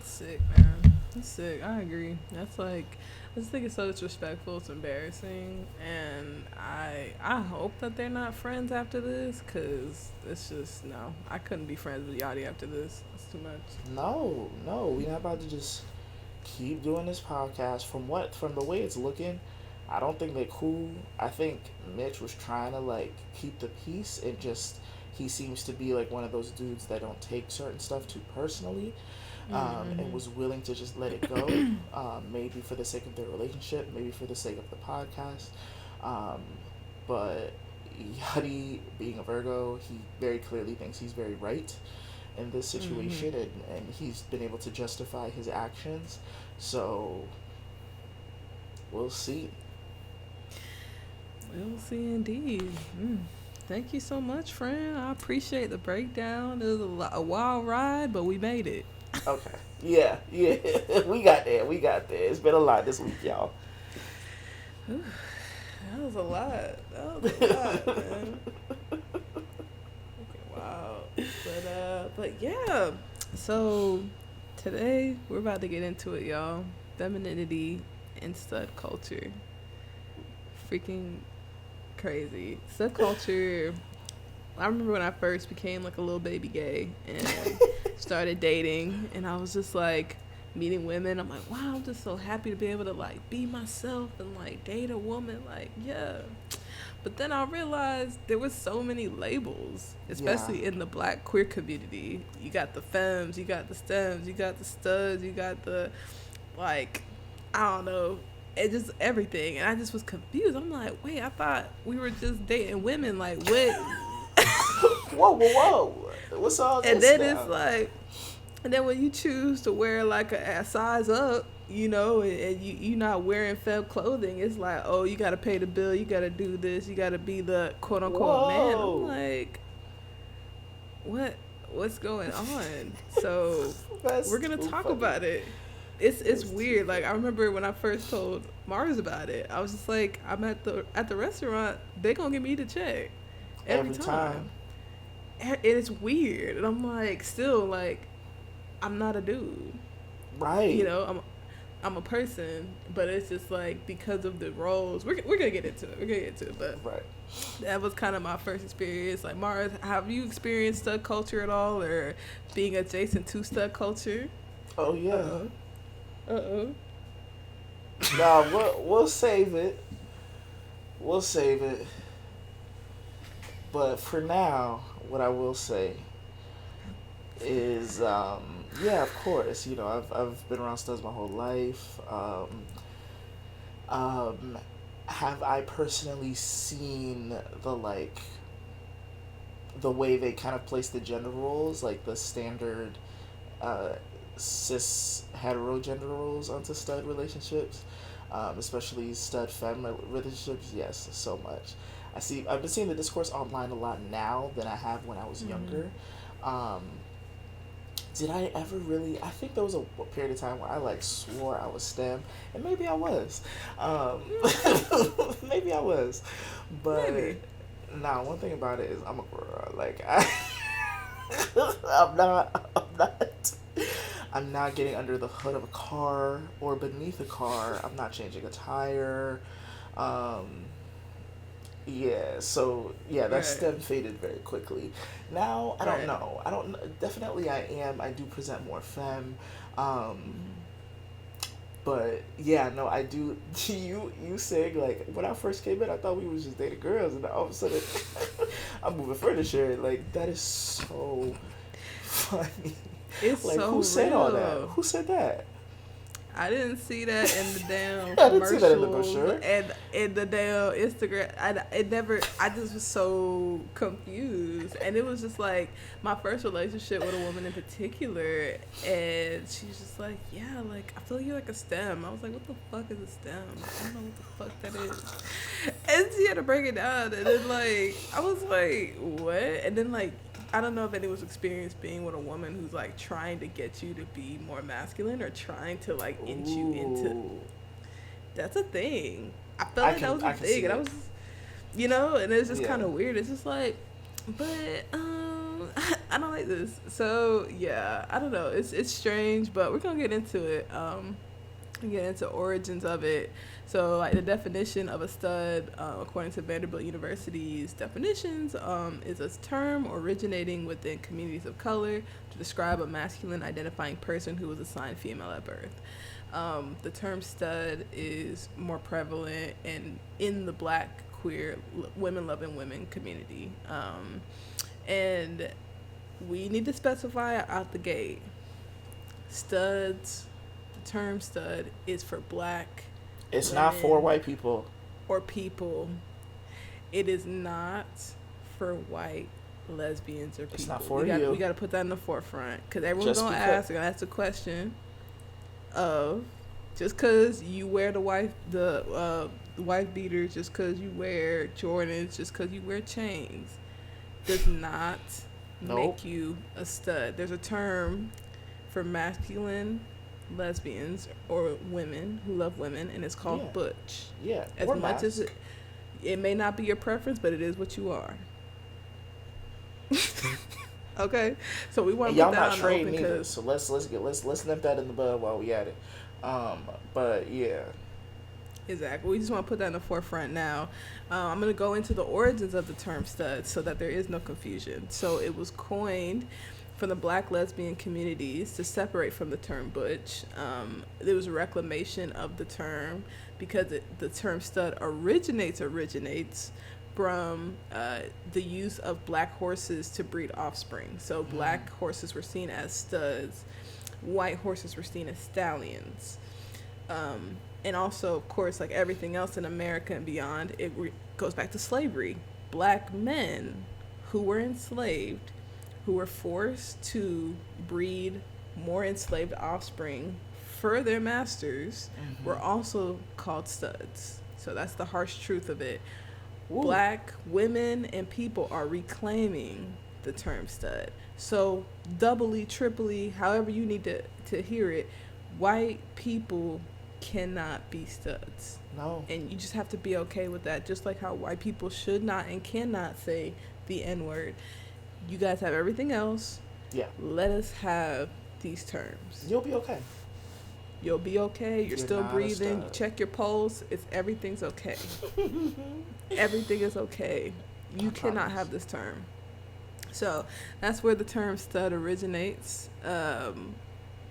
Sick, man. That's sick. I agree. That's like, I just think it's so disrespectful. It's embarrassing. And I hope that they're not friends after this, because it's just, no. I couldn't be friends with Yachty after this. It's too much. No. We're not about to just keep doing this podcast. From the way it's looking, I don't think they're cool. I think Mitch was trying to, like, keep the peace, and just, he seems to be like one of those dudes that don't take certain stuff too personally, and was willing to just let it go, maybe for the sake of their relationship, maybe for the sake of the podcast. But Yachty, being a Virgo, he very clearly thinks he's very right in this situation, and he's been able to justify his actions. So, we'll see. We'll see indeed. Thank you so much, friend. I appreciate the breakdown. It was a wild ride, but we made it. Okay. Yeah. We got there. It's been a lot this week, y'all. That was a lot, man. Okay, wow. But yeah. So today we're about to get into it, y'all. Femininity and stud culture. Freaking crazy. Subculture. I remember when I first became like a little baby gay and started dating, and I was just like meeting women. I'm like, wow, I'm just so happy to be able to like be myself and like date a woman. Like, yeah. But then I realized there was so many labels, especially in the Black queer community. You got the femmes, you got the stems, you got the studs, you got the, like, I don't know, it just everything. And I just was confused. I'm like, wait, I thought we were just dating women. Like, what? Whoa. What's all this? And then now? it's like, and then when you choose to wear like a size up, you know, and you not wearing femme clothing, it's like, oh, you got to pay the bill, you got to do this, you got to be the quote unquote man. I'm like, what's going on? So we're gonna talk about it. It's weird. Like, I remember when I first told Marz about it, I was just like, I'm at the restaurant, they gonna give me the check every time. And it's weird, and I'm like, still like, I'm not a dude, right? You know, I'm a person, but it's just like, because of the roles, we're gonna get into it. But right, that was kind of my first experience. Like, Marz, have you experienced stud culture at all, or being adjacent to stud culture? Oh yeah. Uh-oh. Nah, we'll save it. But for now, what I will say is, yeah, of course, you know, I've been around studs my whole life. Have I personally seen the way they kind of place the gender roles, like the standard cis hetero gender roles onto stud relationships, especially stud femme relationships. Yes, so much. I've been seeing the discourse online a lot now than I have when I was younger. Um, did I ever really? I think there was a period of time where I like swore I was STEM, and maybe I was. Um, maybe I was, but Maybe. nah. One thing about it is I'm a girl. Like I'm not. I'm not getting under the hood of a car or beneath a car. I'm not changing a tire. Um, yeah, so yeah, that Right. STEM faded very quickly. Now I don't Right. know. I don't. Definitely, I am. I do present more femme. Um, but yeah, no, I do. You saying like when I first came in, I thought we was just dating girls, and all of a sudden, I'm moving furniture. Like that is so funny. It's Like so who said all that? real. Who said that? I didn't see that in the damn I didn't see that in the commercials brochure. and in the damn Instagram. It never. I just was so confused, and it was just like my first relationship with a woman in particular, and she's just like, "Yeah, like I feel you're like a STEM." I was like, "What the fuck is a STEM? I don't know what the fuck that is." And she had to break it down, and then like I was like, "What?" And then like I don't know if anyone's experienced being with a woman who's like trying to get you to be more masculine or trying to like inch you into. Ooh. That's a thing. I felt I like that can was I a can thing, see and I it. was, and it's just Yeah. kind of weird. It's just like, but I don't like this. So yeah, I don't know. It's strange, but we're gonna get into it. And get into origins of it. So, like the definition of a stud, according to Vanderbilt University's definitions, is a term originating within communities of color to describe a masculine identifying person who was assigned female at birth. The term stud is more prevalent in the black, queer, women loving women community. And we need to specify out the gate. Studs, the term stud is for black It's not for women white people. or people. It is not for white lesbians or people. It's not for we you. We got to put that in the forefront because everyone's Just gonna because- ask. They're gonna ask the question of just because you wear the wife beaters, just because you wear Jordans, just because you wear chains, does not Nope. make you a stud. There's a term for masculine lesbians or women who love women, and it's called Yeah. butch. Yeah. As or much as mask. it may not be your preference, but it is what you are. Okay, so we want And to y'all put that not on the trading open either. because So let's nip that in the bud while we at it. But yeah. exactly, we just want to put that in the forefront now. I'm going to go into the origins of the term stud so that there is no confusion. So it was coined from the black lesbian communities to separate from the term butch. There was a reclamation of the term because the term stud originates from the use of black horses to breed offspring. So black horses were seen as studs, white horses were seen as stallions. And also, of course, like everything else in America and beyond, it goes back to slavery. Black men who were enslaved, who were forced to breed more enslaved offspring for their masters, were also called studs. So that's the harsh truth of it. Ooh. Black women and people are reclaiming the term stud. So doubly, triply, however you need to hear it, white people cannot be studs. No. And you just have to be okay with that. Just like how white people should not and cannot say the N-word. You guys have everything else. Yeah. Let us have these terms. You'll be okay. You'll be okay. You're still not a breathing. You stud. check your pulse. Everything's okay. Everything is okay. You I cannot promise. have this term. So that's where the term stud originates.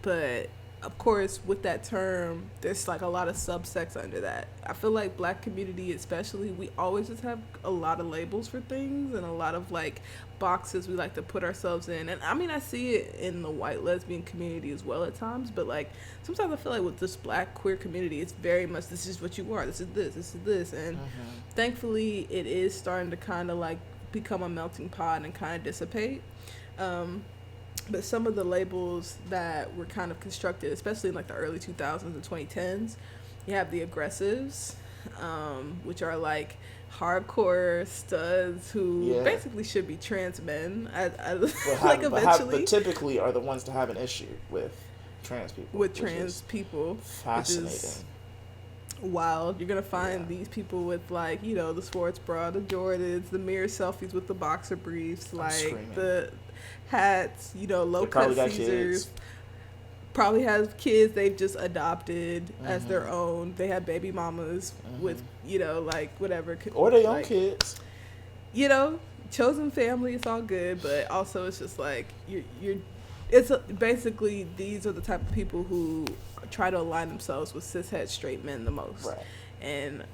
But of course, with that term, there's like a lot of subsects under that. I feel like black community especially, we always just have a lot of labels for things and a lot of like boxes we like to put ourselves in. And I mean, I see it in the white lesbian community as well at times, but like sometimes I feel like with this black queer community, it's very much this is what you are, this is this. And thankfully it is starting to kind of like become a melting pot and kind of dissipate. But some of the labels that were kind of constructed, especially in like the early 2000s and 2010s, you have the aggressives, which are like hardcore studs who basically should be trans men. But typically are the ones to have an issue with trans people. With trans people. Fascinating. Wild. You're gonna find these people with like, you know, the sports bra, the Jordans, the mirror selfies with the boxer briefs, like the hats, you know, low cut Caesars. Probably have kids they've just adopted as their own. They have baby mamas with, you know, like whatever. Or their own kids. You know, chosen family, it's all good, but also it's just like it's basically these are the type of people who try to align themselves with cishet straight men the most. Right. And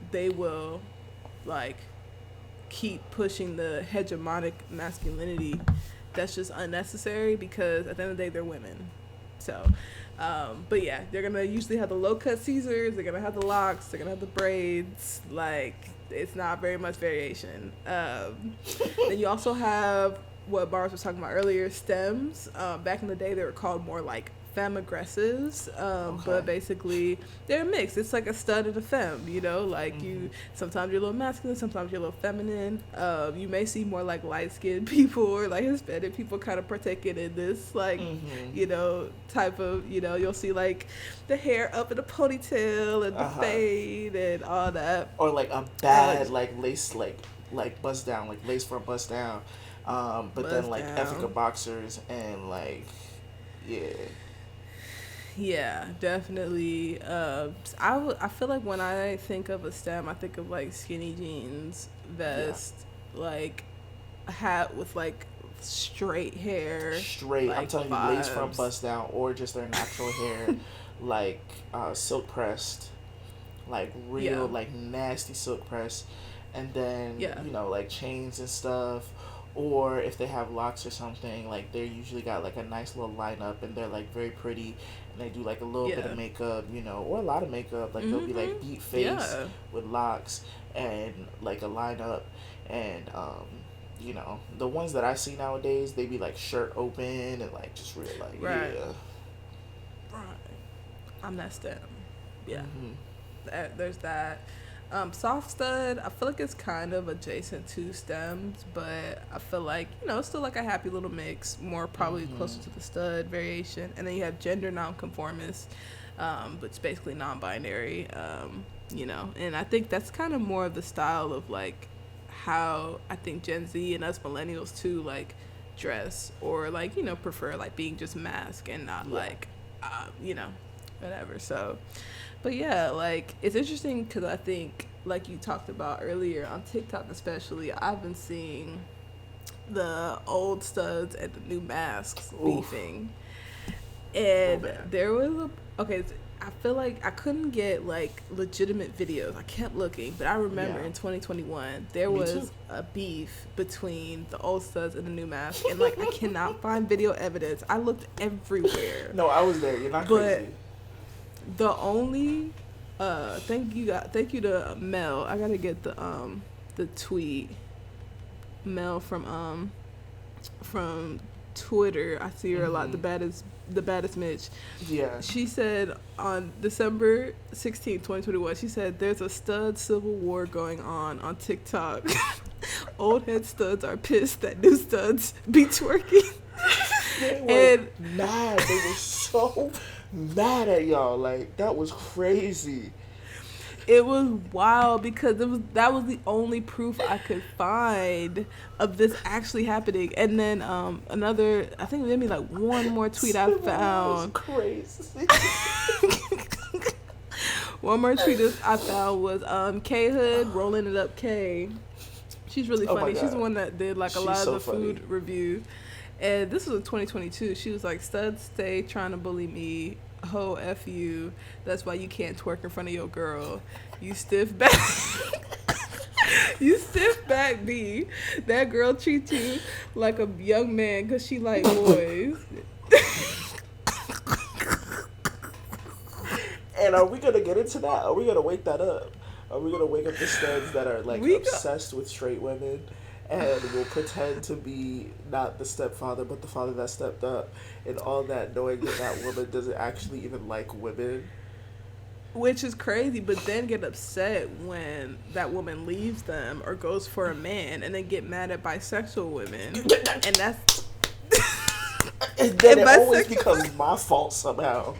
they will like keep pushing the hegemonic masculinity that's just unnecessary because at the end of the day they're women. So but yeah, they're gonna usually have the low cut Caesars, they're gonna have the locks, they're gonna have the braids, like it's not very much variation. Then you also have what Marz was talking about earlier, stems. Back in the day they were called more like femme aggressives, but basically they're mixed. It's like a stud and a femme, you know, like you sometimes you're a little masculine, sometimes you're a little feminine. You may see more like light-skinned people or like Hispanic people kind of partaking in this like you know type of, you know, you'll see like the hair up in a ponytail and the fade and all that, or like a bad like lace like bust down, like lace front bust down, but bust then like Africa boxers and like yeah, definitely. I feel like when I think of a stem, I think of like skinny jeans, vest, like a hat with like straight hair. Straight, like, I'm telling you, lace front bust down, or just their natural hair, like silk pressed, like real like nasty silk pressed, and then you know like chains and stuff. Or if they have locks or something, like they're usually got like a nice little lineup and they're like very pretty and they do like a little bit of makeup, you know, or a lot of makeup. Like they'll be like beat face with locks and like a lineup. And you know, the ones that I see nowadays, they be like shirt open and like just real like right. I'm that stem. Yeah. There's that. Soft stud, I feel like it's kind of adjacent to stems, but I feel like, you know, it's still like a happy little mix, more probably closer to the stud variation. And then you have gender nonconformist, which is basically non-binary, you know, and I think that's kind of more of the style of like how I think Gen Z and us millennials too, like dress or like, you know, prefer like being just mask and not like, you know, whatever. So, but yeah, like it's interesting because I think like you talked about earlier on TikTok especially, I've been seeing the old studs and the new masks beefing. And there was I feel like I couldn't get like legitimate videos. I kept looking, but I remember in 2021 there was a beef between the old studs and the new mask, and like I cannot find video evidence. I looked everywhere. No, I was there. You're not crazy. The only thank you to Mel. I gotta get the tweet. Mel from Twitter. I see her a lot. The baddest Mitch. Yeah. She said on December 16, 2021, she said there's a stud civil war going on TikTok. Old head studs are pissed that new studs be twerking. They were mad. They were so mad at y'all. Like that was crazy. It was wild because that was the only proof I could find of this actually happening. And then another, I think maybe like one more tweet I found. Crazy. One more tweet I found was K Hood, Rolling It Up K. She's really funny. She's the one that did like a lot of the food review. And this was in 2022. She was like, studs stay trying to bully me. Ho F you. That's why you can't twerk in front of your girl. You stiff back. You stiff back B. That girl treats you like a young man because she like boys. And are we going to get into that? Are we going to wake that up? Are we going to wake up the studs that are like obsessed with straight women and will pretend to be not the stepfather but the father that stepped up, and all that, knowing that that woman doesn't actually even like women. Which is crazy, but then get upset when that woman leaves them or goes for a man, and then get mad at bisexual women. And that's... And then it always becomes my fault somehow.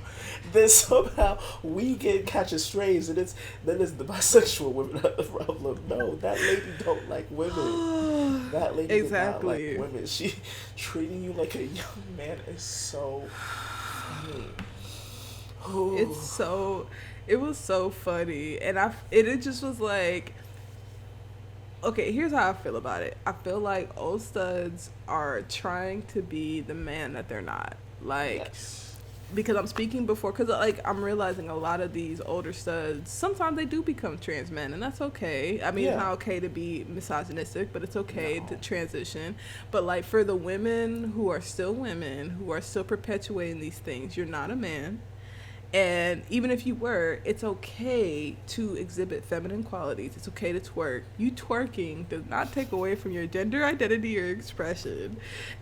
Then somehow we get catching strays, and then it's the bisexual women the problem. No, that lady don't like women. That lady exactly. did not like women. She treating you like a young man is so funny. It was so funny, and it just was like, okay, here's how I feel about it. I feel like old studs are trying to be the man that they're not. Like, yes. Because I'm speaking before, because like I'm realizing a lot of these older studs, sometimes they do become trans men, and that's okay. I mean, It's not okay to be misogynistic, but it's okay to transition. But like for the women who are still women, who are still perpetuating these things, you're not a man. And even if you were, it's okay to exhibit feminine qualities. It's okay to twerk. You twerking does not take away from your gender identity or expression.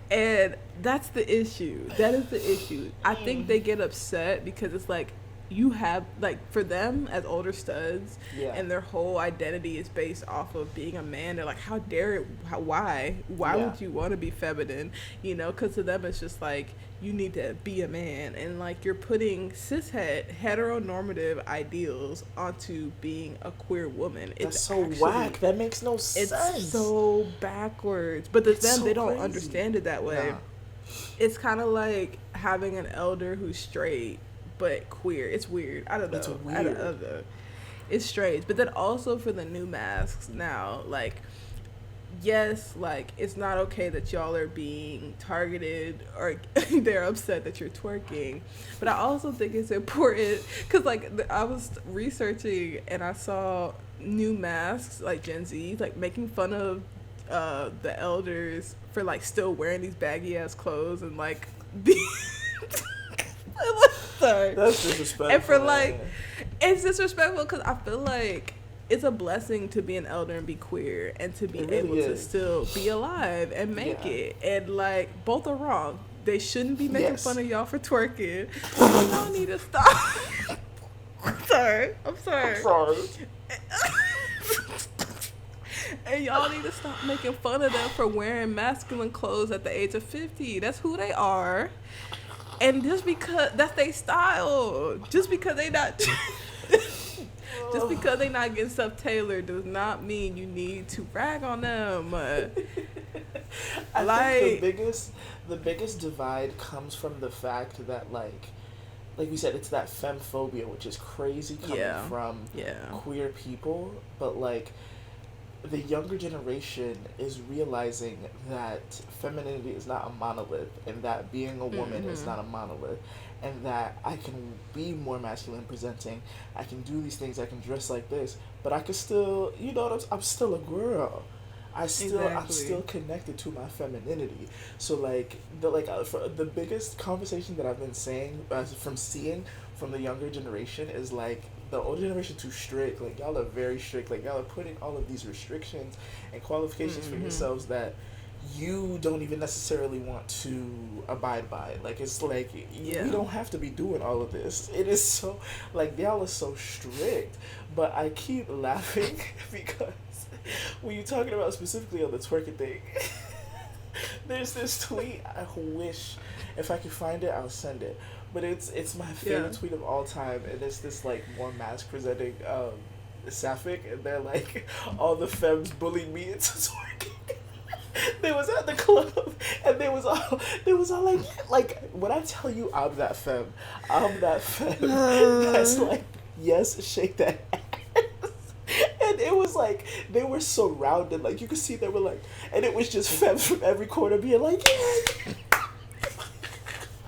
And that's the issue. That is the issue. I think they get upset because it's like, you have, like, for them as older studs, and their whole identity is based off of being a man. They're like, how dare it? Why would you want to be feminine? You know, because to them it's just like, you need to be a man, and like you're putting cishet heteronormative ideals onto being a queer woman. That's so whack. That makes no sense. It's so backwards. But to them, they don't understand it that way. It's kind of like having an elder who's straight but queer. It's weird. I don't know. It's weird. I don't know. It's strange. But then also for the new masks now, like, yes, like, it's not okay that y'all are being targeted or they're upset that you're twerking. But I also think it's important because, like, I was researching and I saw new masks, like Gen Z, like, making fun of the elders for, like, still wearing these baggy-ass clothes and, like, sorry. That's disrespectful. And for, like, it's disrespectful because I feel like it's a blessing to be an elder and be queer and to be able to still be alive and make it. And, like, both are wrong. They shouldn't be making fun of y'all for twerking. Y'all need to stop. I'm sorry. And y'all need to stop making fun of them for wearing masculine clothes at the age of 50. That's who they are. And just because that's their style, just because they not getting stuff tailored does not mean you need to rag on them. I think the biggest divide comes from the fact that like we said, it's that femmephobia, which is crazy coming from queer people, but like the younger generation is realizing that femininity is not a monolith, and that being a woman is not a monolith, and that I can be more masculine presenting, I can do these things, I can dress like this, but I can still, you know, I'm still a girl. I'm still connected to my femininity. So for the biggest conversation that I've been seeing from the younger generation is like, the older generation too strict. Like, y'all are very strict. Like, y'all are putting all of these restrictions and qualifications for yourselves that you don't even necessarily want to abide by. Like, it's like, we don't have to be doing all of this. It is so, like, y'all are so strict. But I keep laughing because when you're talking about specifically on the twerking thing, there's this tweet, I wish, if I could find it, I'll send it. But it's my favorite tweet of all time, and it's this like one mask presenting Sapphic, and they're like, all the femmes bullied me into twerking. They was at the club, and they was all like when I tell you I'm that femme that's like, yes, shake that ass. And it was like, they were surrounded, like you could see they were like, and it was just femmes from every corner being like,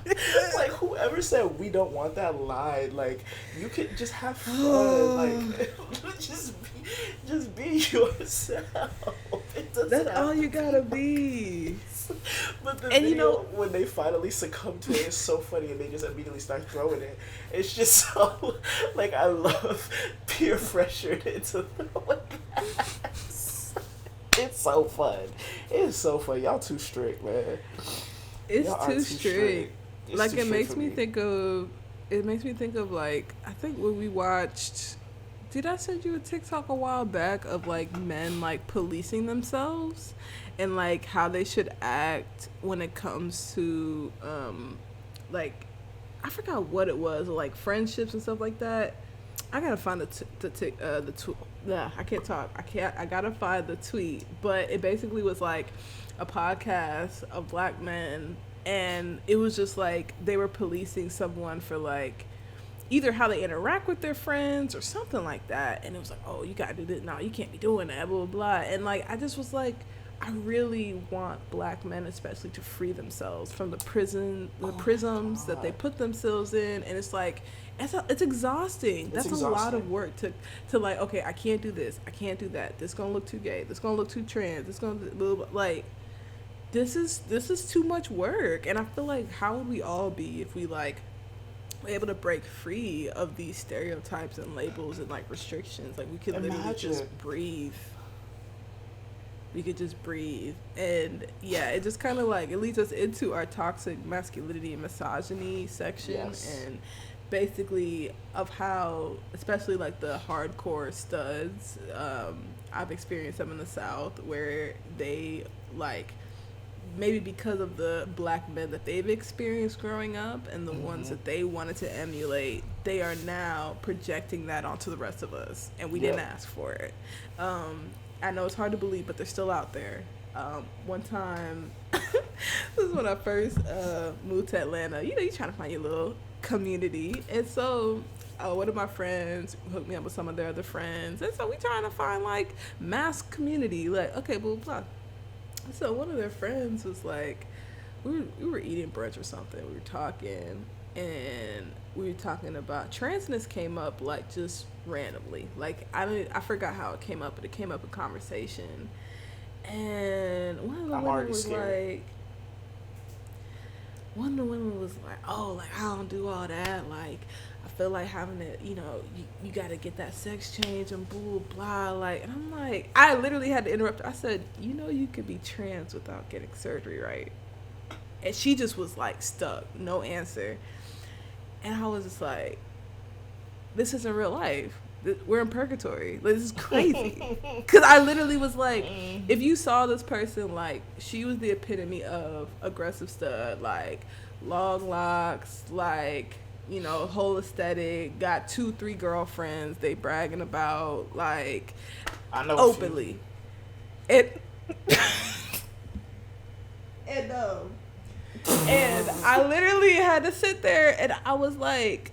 yeah. Like, whoever said we don't want that line, like, you could just have fun, like, just be yourself. That's all you gotta be. But the video, when they finally succumb to it, is so funny, and they just immediately start throwing it. It's just so, like, I love peer pressured into throwing that. It's so fun. It's so fun. Y'all too strict, man. It's Y'all too strict. It's Like too it strict makes for me think of. It makes me think of like I think when we watched. Did I send you a TikTok a while back of like men like policing themselves, and like how they should act when it comes to like I forgot what it was, like friendships and stuff like that. I gotta find I can't talk. I gotta find the tweet, but it basically was like a podcast of black men, and it was just like they were policing someone for like either how they interact with their friends or something like that. And it was like, oh, you gotta do this. No, you can't be doing that, blah, blah, blah. And like, I just was like, I really want black men especially to free themselves from the prisms that they put themselves in. And it's like, it's exhausting. That's exhausting. A lot of work to like, okay, I can't do this. I can't do that. This gonna look too gay. This gonna look too trans. This gonna, blah, blah, like, this is too much work. And I feel like, how would we all be if we like, able to break free of these stereotypes and labels and like restrictions? Like we could literally just breathe. We could just breathe. And yeah, it just kind of like it leads us into our toxic masculinity and misogyny section. Yes. And basically of how, especially like the hardcore studs, I've experienced them in the South where they like maybe because of the black men that they've experienced growing up and the ones that they wanted to emulate, they are now projecting that onto the rest of us, and we didn't ask for it. I know it's hard to believe, but they're still out there. One time, this is when I first moved to Atlanta. You know, you're trying to find your little community, and so one of my friends hooked me up with some of their other friends, and so we trying to find like mass community, like okay, blah blah blah. So one of their friends was like, we were eating brunch or something. We were talking, and we were talking about transness came up like just randomly. Like I forgot how it came up, but it came up in conversation. And one of the women was like, oh, like I don't do all that. Like I feel like having to, you know, you got to get that sex change and blah, blah, like, and I'm like, I literally had to interrupt her. I said, you know, you could be trans without getting surgery, right? And she just was like stuck, no answer. And I was just like, this isn't real life. We're in purgatory. Like, this is crazy. Because I literally was like, if you saw this person, like, she was the epitome of aggressive stud, like, long locks, like, you know, whole aesthetic, got 2-3 girlfriends they bragging about, like, I know openly. And I literally had to sit there and I was like,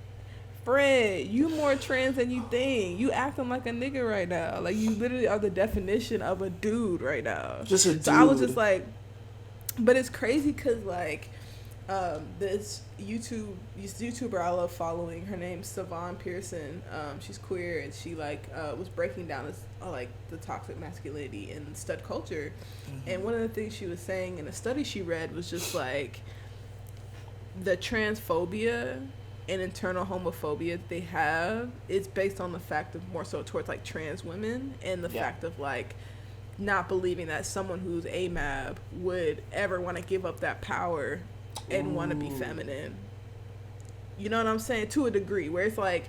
friend, you more trans than you think. You acting like a nigga right now. Like, you literally are the definition of a dude right now. Just a dude. So I was just like, but it's crazy because, like, this YouTuber I love following, her name's Savon Pearson. She's queer, and she like was breaking down this like the toxic masculinity in stud culture. And one of the things she was saying in a study she read was just like the transphobia and internal homophobia that they have is based on the fact of more so towards like trans women, and the fact of like not believing that someone who's AMAB would ever want to give up that power and want to be feminine. You know what I'm saying? To a degree where it's like,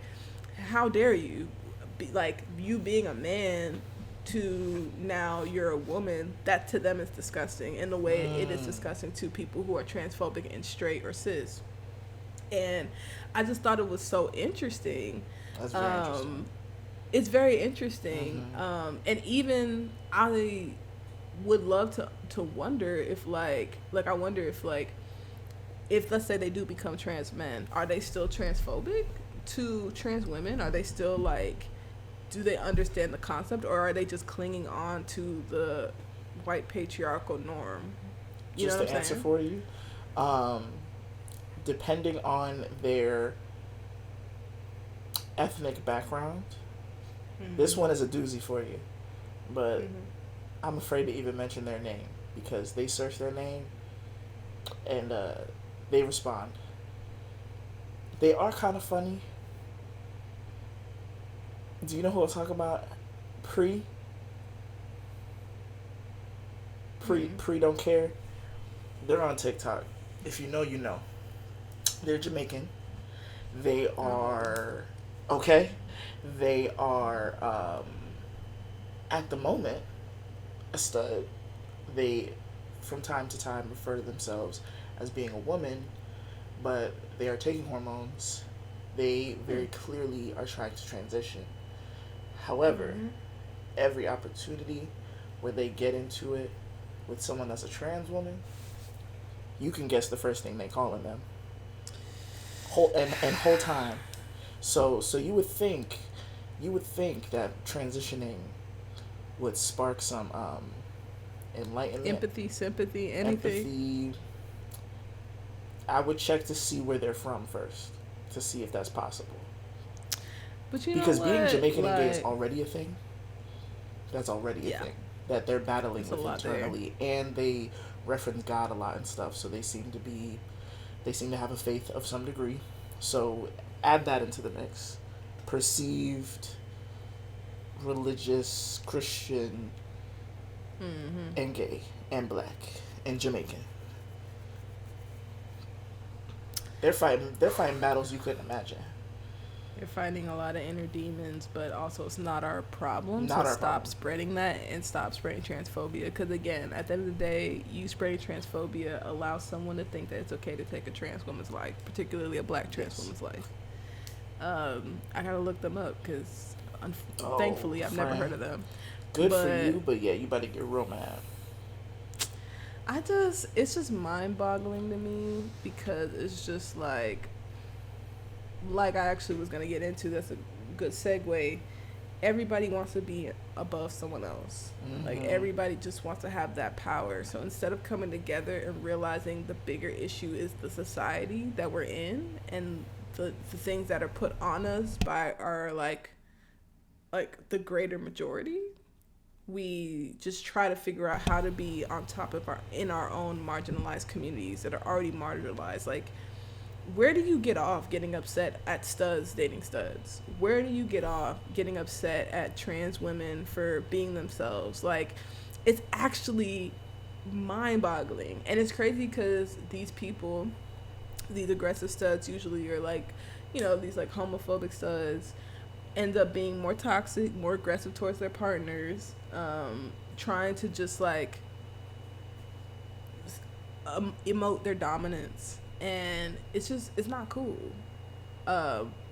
how dare you be like, you being a man to now you're a woman, that to them is disgusting in the way it is disgusting to people who are transphobic and straight or cis. And I just thought it was so interesting. That's very interesting. It's very interesting. And even I would love to wonder if like I wonder if like, if let's say they do become trans men, are they still transphobic to trans women? Are they still like, do they understand the concept, or are they just clinging on to the white patriarchal norm? You just know what the I'm answer saying? for you, depending on their ethnic background, this one is a doozy for you, but I'm afraid to even mention their name because they search their name and they respond. They are kind of funny. Do you know who I'll talk about? Pre don't care. They're on TikTok. If you know, you know. They're Jamaican. They are okay. They are at the moment a stud. They from time to time refer to themselves as being a woman, but they are taking hormones. They very clearly are trying to transition. However, every opportunity where they get into it with someone that's a trans woman, you can guess the first thing they calling them. Whole time. So you would think that transitioning would spark some enlightenment, empathy, sympathy, anything. I would check to see where they're from first, to see if that's possible. But you because know being what? Jamaican and gay is already a thing. That's already a Yeah. thing that they're battling There's a with lot internally, and they reference God a lot and stuff. So they seem to have a faith of some degree. So add that into the mix. Perceived religious Christian and gay and black and Jamaican. They're fighting battles you couldn't imagine. You're fighting a lot of inner demons, but also it's not our problem. Not so our stop problem. spreading that and stop spreading transphobia. Because again, at the end of the day, you spreading transphobia allows someone to think that it's okay to take a trans woman's life, particularly a black trans woman's life. I gotta look them up because thankfully I've never heard of them. Good for you, but yeah, you better get real mad. It's just mind-boggling to me because it's just like I actually was going to get into, that's a good segue. Everybody wants to be above someone else. Like everybody just wants to have that power. So instead of coming together and realizing the bigger issue is the society that we're in and the things that are put on us by our like the greater majority, we just try to figure out how to be on top of our own marginalized communities that are already marginalized. Like, where do you get off getting upset at studs dating studs? Where do you get off getting upset at trans women for being themselves? Like, it's actually mind-boggling. And it's crazy because these people, these aggressive studs usually are like, you know, these like homophobic studs end up being more toxic, more aggressive towards their partners, trying to just like emote their dominance. And it's not cool.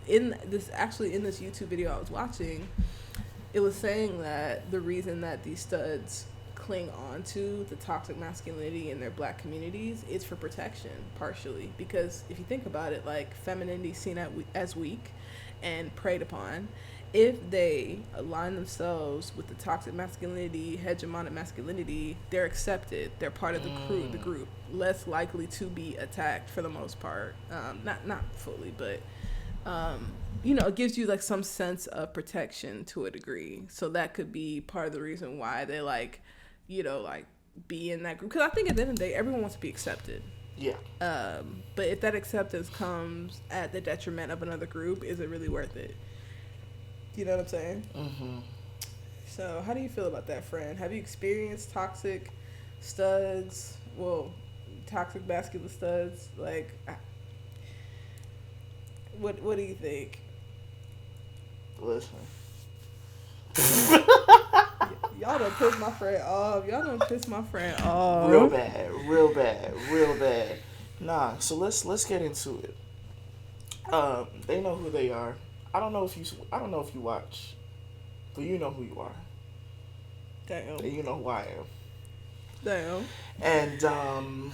In this YouTube video I was watching, it was saying that the reason that these studs cling on to the toxic masculinity in their black communities is for protection, partially. Because if you think about it, like, femininity is seen as weak and preyed upon. If they align themselves with the toxic masculinity, hegemonic masculinity, they're accepted. They're part of the group, less likely to be attacked for the most part. Not fully, but you know, it gives you like some sense of protection to a degree. So that could be part of the reason why they like, you know, like be in that group. Because I think at the end of the day, everyone wants to be accepted. Yeah. But if that acceptance comes at the detriment of another group, is it really worth it? You know what I'm saying? So how do you feel about that, friend? Have you experienced toxic studs? Well, toxic masculine studs? Like, what do you think? Listen. Y'all done pissed my friend off. Real bad. Nah, so let's get into it. They know who they are. I don't know if you watch, but you know who you are. Damn. And you know who I am. Damn. And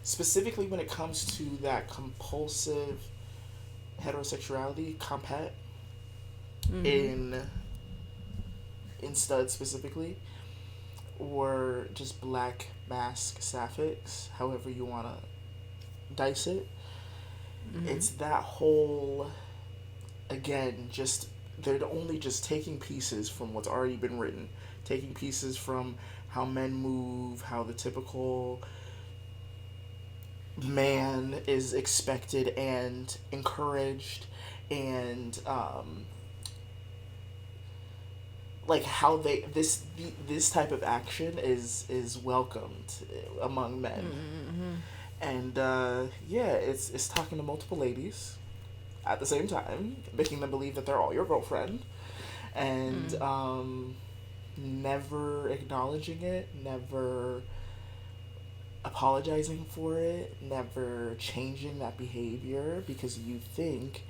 specifically when it comes to that compulsive heterosexuality, compat, in studs specifically, or just black mask sapphics, however you want to dice it. It's that whole, again, just, they're only just taking pieces from what's already been written, taking pieces from how men move, how the typical man is expected and encouraged and like how this type of action is welcomed among men. Mm-hmm. And yeah, it's talking to multiple ladies at the same time, making them believe that they're all your girlfriend, and never acknowledging it, never apologizing for it, never changing that behavior, because you think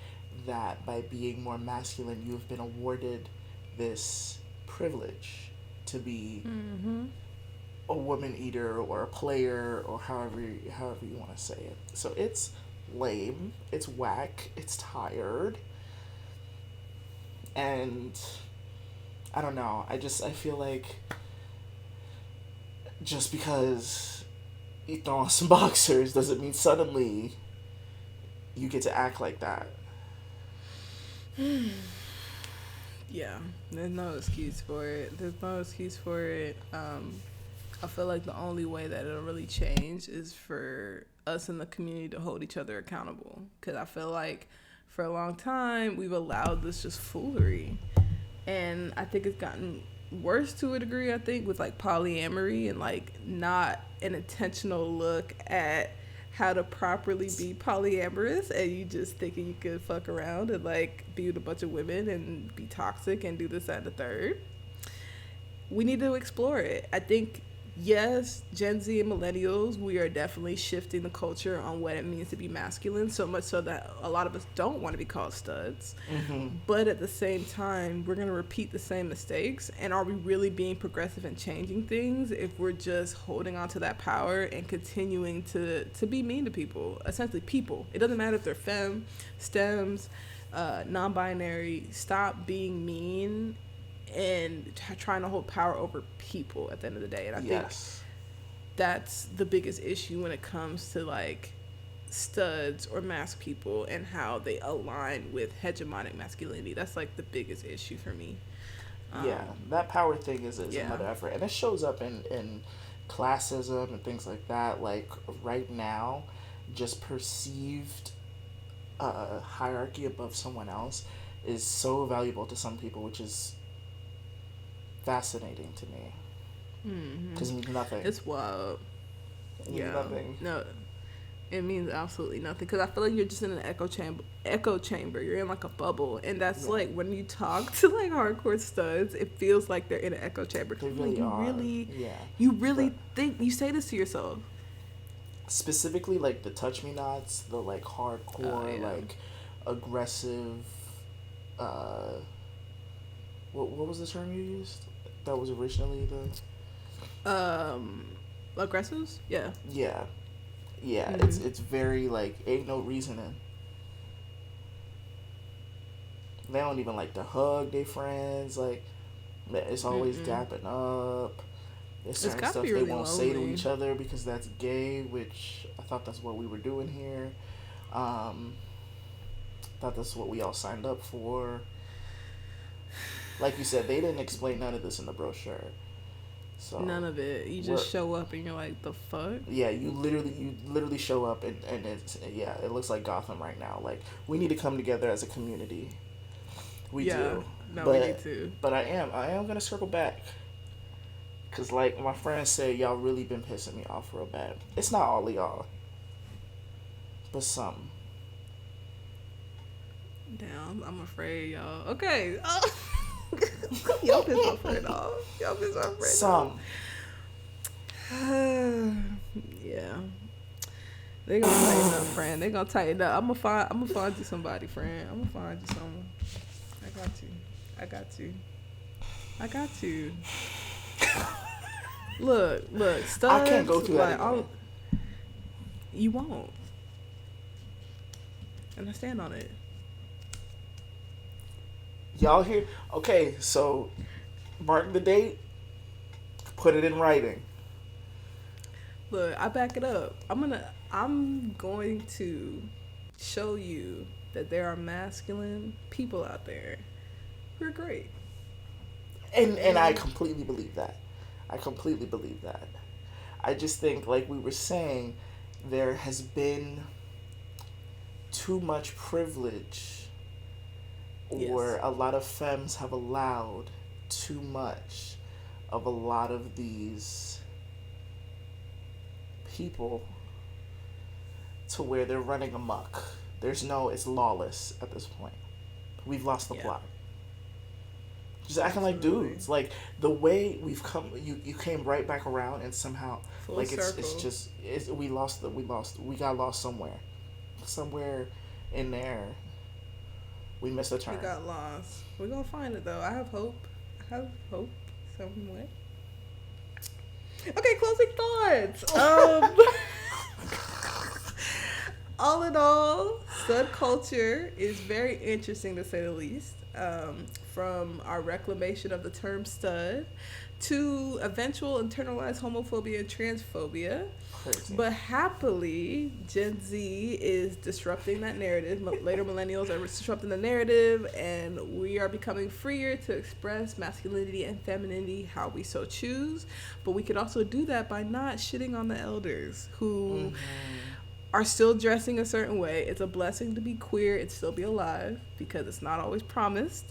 that by being more masculine you've been awarded this privilege to be a woman eater or a player, or however you want to say it. So it's lame, it's whack, it's tired, and I don't know. I feel like just because you throw on some boxers doesn't mean suddenly you get to act like that. Yeah, there's no excuse for it. I feel like the only way that it'll really change is for us in the community to hold each other accountable. Because I feel like for a long time, we've allowed this just foolery. And I think it's gotten worse to a degree, I think, with like polyamory and like not an intentional look at how to properly be polyamorous, and you just thinking you could fuck around and like be with a bunch of women and be toxic and do this, that, and the third. We need to explore it. I think, yes, Gen Z and millennials, we are definitely shifting the culture on what it means to be masculine, so much so that a lot of us don't want to be called studs. But at the same time, we're going to repeat the same mistakes. And are we really being progressive and changing things if we're just holding on to that power and continuing to be mean to people? Essentially, people. It doesn't matter if they're femme, stems, non-binary. Stop being mean and trying to hold power over people at the end of the day. And I think that's the biggest issue when it comes to like studs or masked people and how they align with hegemonic masculinity. That's like the biggest issue for me. That power thing is another effort, and it shows up in classism and things like that. Like right now, just perceived hierarchy above someone else is so valuable to some people, which is fascinating to me, because it means nothing. It's wild. It means nothing. No, it means absolutely nothing, because I feel like you're just in an echo chamber. You're in like a bubble, and that's like when you talk to like hardcore studs, it feels like they're in an echo chamber. They really are. You really think you say this to yourself. Specifically, like the touch me nots, the like hardcore, like aggressive. What was the term you used? That was originally the aggressives? Yeah. Yeah. It's very like ain't no reasoning. They don't even like to hug their friends. Like it's always gapping up. There's certain stuff they won't say to each other because that's gay, which I thought that's what we were doing here. Thought that's what we all signed up for. Like you said, they didn't explain none of this in the brochure. So none of it. You just show up and you're like, the fuck? Yeah, you literally show up and it's, it looks like Gotham right now. Like, we need to come together as a community. We do. No, we need to. But I am going to circle back. Because, like, my friends say, y'all really been pissing me off real bad. It's not all of y'all. But some. Damn, I'm afraid, y'all. Okay. Y'all piss my friend off. Some. Yeah. They gonna tighten up, friend. They gonna tighten up. I'm gonna find you somebody, friend. I'm gonna find you someone. I got you. Look, studs. I can't go through that again. You won't. And I stand on it. Y'all hear? Okay, so mark the date. Put it in writing. Look, I back it up. I'm going to show you that there are masculine people out there who are great. And I completely believe that. I just think, like we were saying, there has been too much privilege, or a lot of femmes have allowed too much of a lot of these people to where they're running amok. It's lawless at this point. We've lost the plot. Just acting like dudes. Like, the way we've come, you came right back around, and somehow, Full like, circle. we got lost somewhere. Somewhere in there, we missed a turn. We got lost. We're gonna find it, though. I have hope. Some way. Okay, closing thoughts. All in all, stud culture is very interesting, to say the least. From our reclamation of the term stud to eventual internalized homophobia and transphobia. Crazy. But happily, Gen Z is disrupting that narrative. Later millennials are disrupting the narrative, and we are becoming freer to express masculinity and femininity how we so choose. But we could also do that by not shitting on the elders who are still dressing a certain way. It's a blessing to be queer and still be alive, because it's not always promised.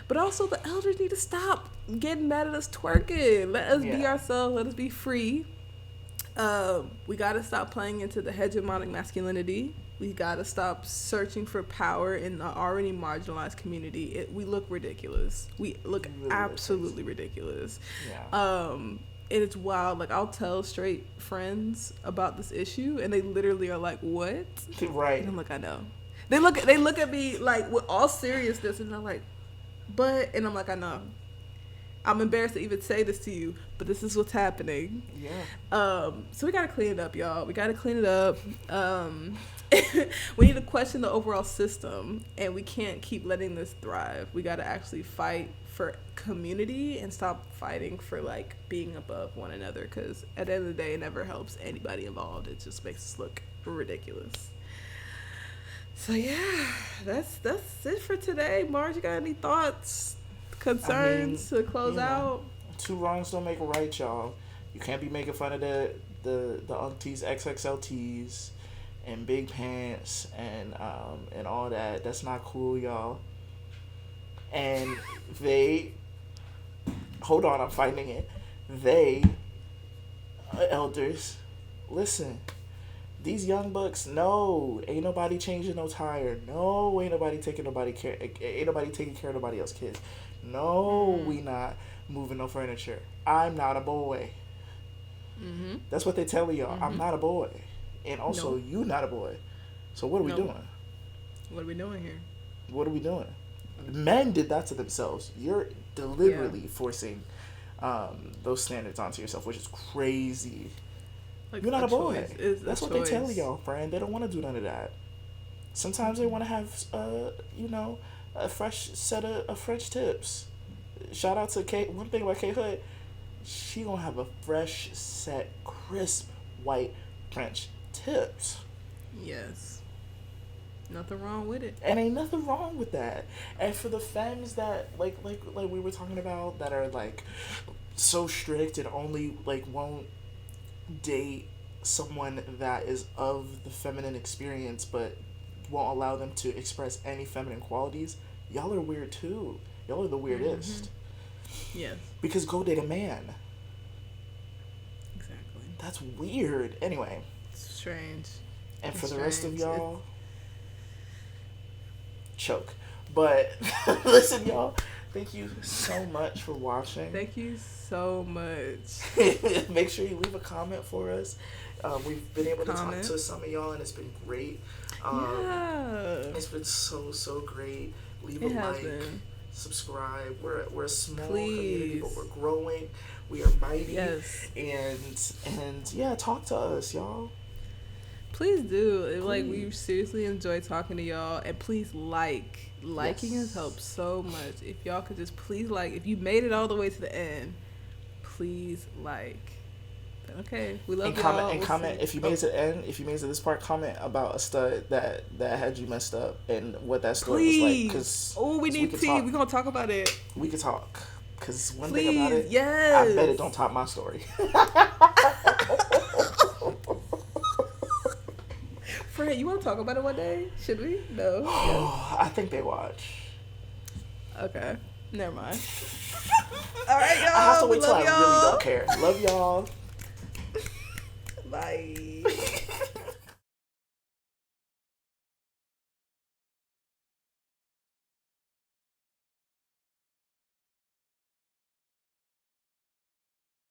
But also, the elders need to stop getting mad at us twerking. Let us be ourselves. Let us be free. We got to stop playing into the hegemonic masculinity. We got to stop searching for power in the already marginalized community. We look ridiculous. We look really absolutely ridiculous. Yeah. And it's wild. Like, I'll tell straight friends about this issue, and they literally are like, "What?" Right. And I'm like, "I know." They look at me like with all seriousness, and they're like, "But," and I'm like, "I know. I'm embarrassed to even say this to you, but this is what's happening." Yeah. So we gotta clean it up, y'all. We gotta clean it up. We need to question the overall system, and we can't keep letting this thrive. We gotta actually fight for community and stop fighting for, like, being above one another, because at the end of the day, it never helps anybody involved. It just makes us look ridiculous. So yeah, that's it for today. Marz, you got any thoughts, concerns to close out? Two wrongs don't make a right, y'all. You can't be making fun of the uncties, XXLTs, and big pants and all that. That's not cool, y'all. And hold on, I'm finding it. Elders, listen. These young bucks, no, ain't nobody changing no tire. No, ain't nobody taking care of nobody else's kids. No, we not moving no furniture. I'm not a boy. Mm-hmm. That's what they tell y'all. Mm-hmm. I'm not a boy. And also, you not a boy. So what are we doing? What are we doing here? What are we doing? Men did that to themselves. You're deliberately forcing those standards onto yourself, which is crazy. Like, you're not a boy. That's what they tell y'all, friend. They don't want to do none of that. Sometimes they want to have, a fresh set of French tips. Shout out to Kate. One thing about Kate Hood, she gonna have a fresh set, crisp, white French tips. Yes. Nothing wrong with it. And ain't nothing wrong with that. And for the femmes that, like we were talking about, that are, like, so strict and only, like, won't date someone that is of the feminine experience but won't allow them to express any feminine qualities, y'all are weird too. Y'all are the weirdest. Mm-hmm. Yes. Because go date a man. Exactly. That's weird. Anyway. It's strange. And for the rest of y'all, choke. But listen, y'all, thank you so much for watching. Thank you so much. Make sure you leave a comment for us. We've been able to talk to some of y'all, and it's been great. It's been so great. Leave a like, subscribe. We're a small community, but we're growing. We are mighty. Yes. And yeah, talk to us, y'all. Please do. Like, we seriously enjoy talking to y'all, and please liking has helped so much. If y'all could just please if you made it all the way to the end, please like. Okay, we love y'all. And comment if you made it to the end. If you made it to this part, comment about a stud that had you messed up and what that story was like. We need tea. We're gonna talk about it. We could talk. Because one thing about it, I bet it don't top my story. Fred, you want to talk about it one day? Should we? No. I think they watch. Okay. Never mind. All right, y'all. I have to We wait till love I y'all. really don't care. Love y'all. Bye.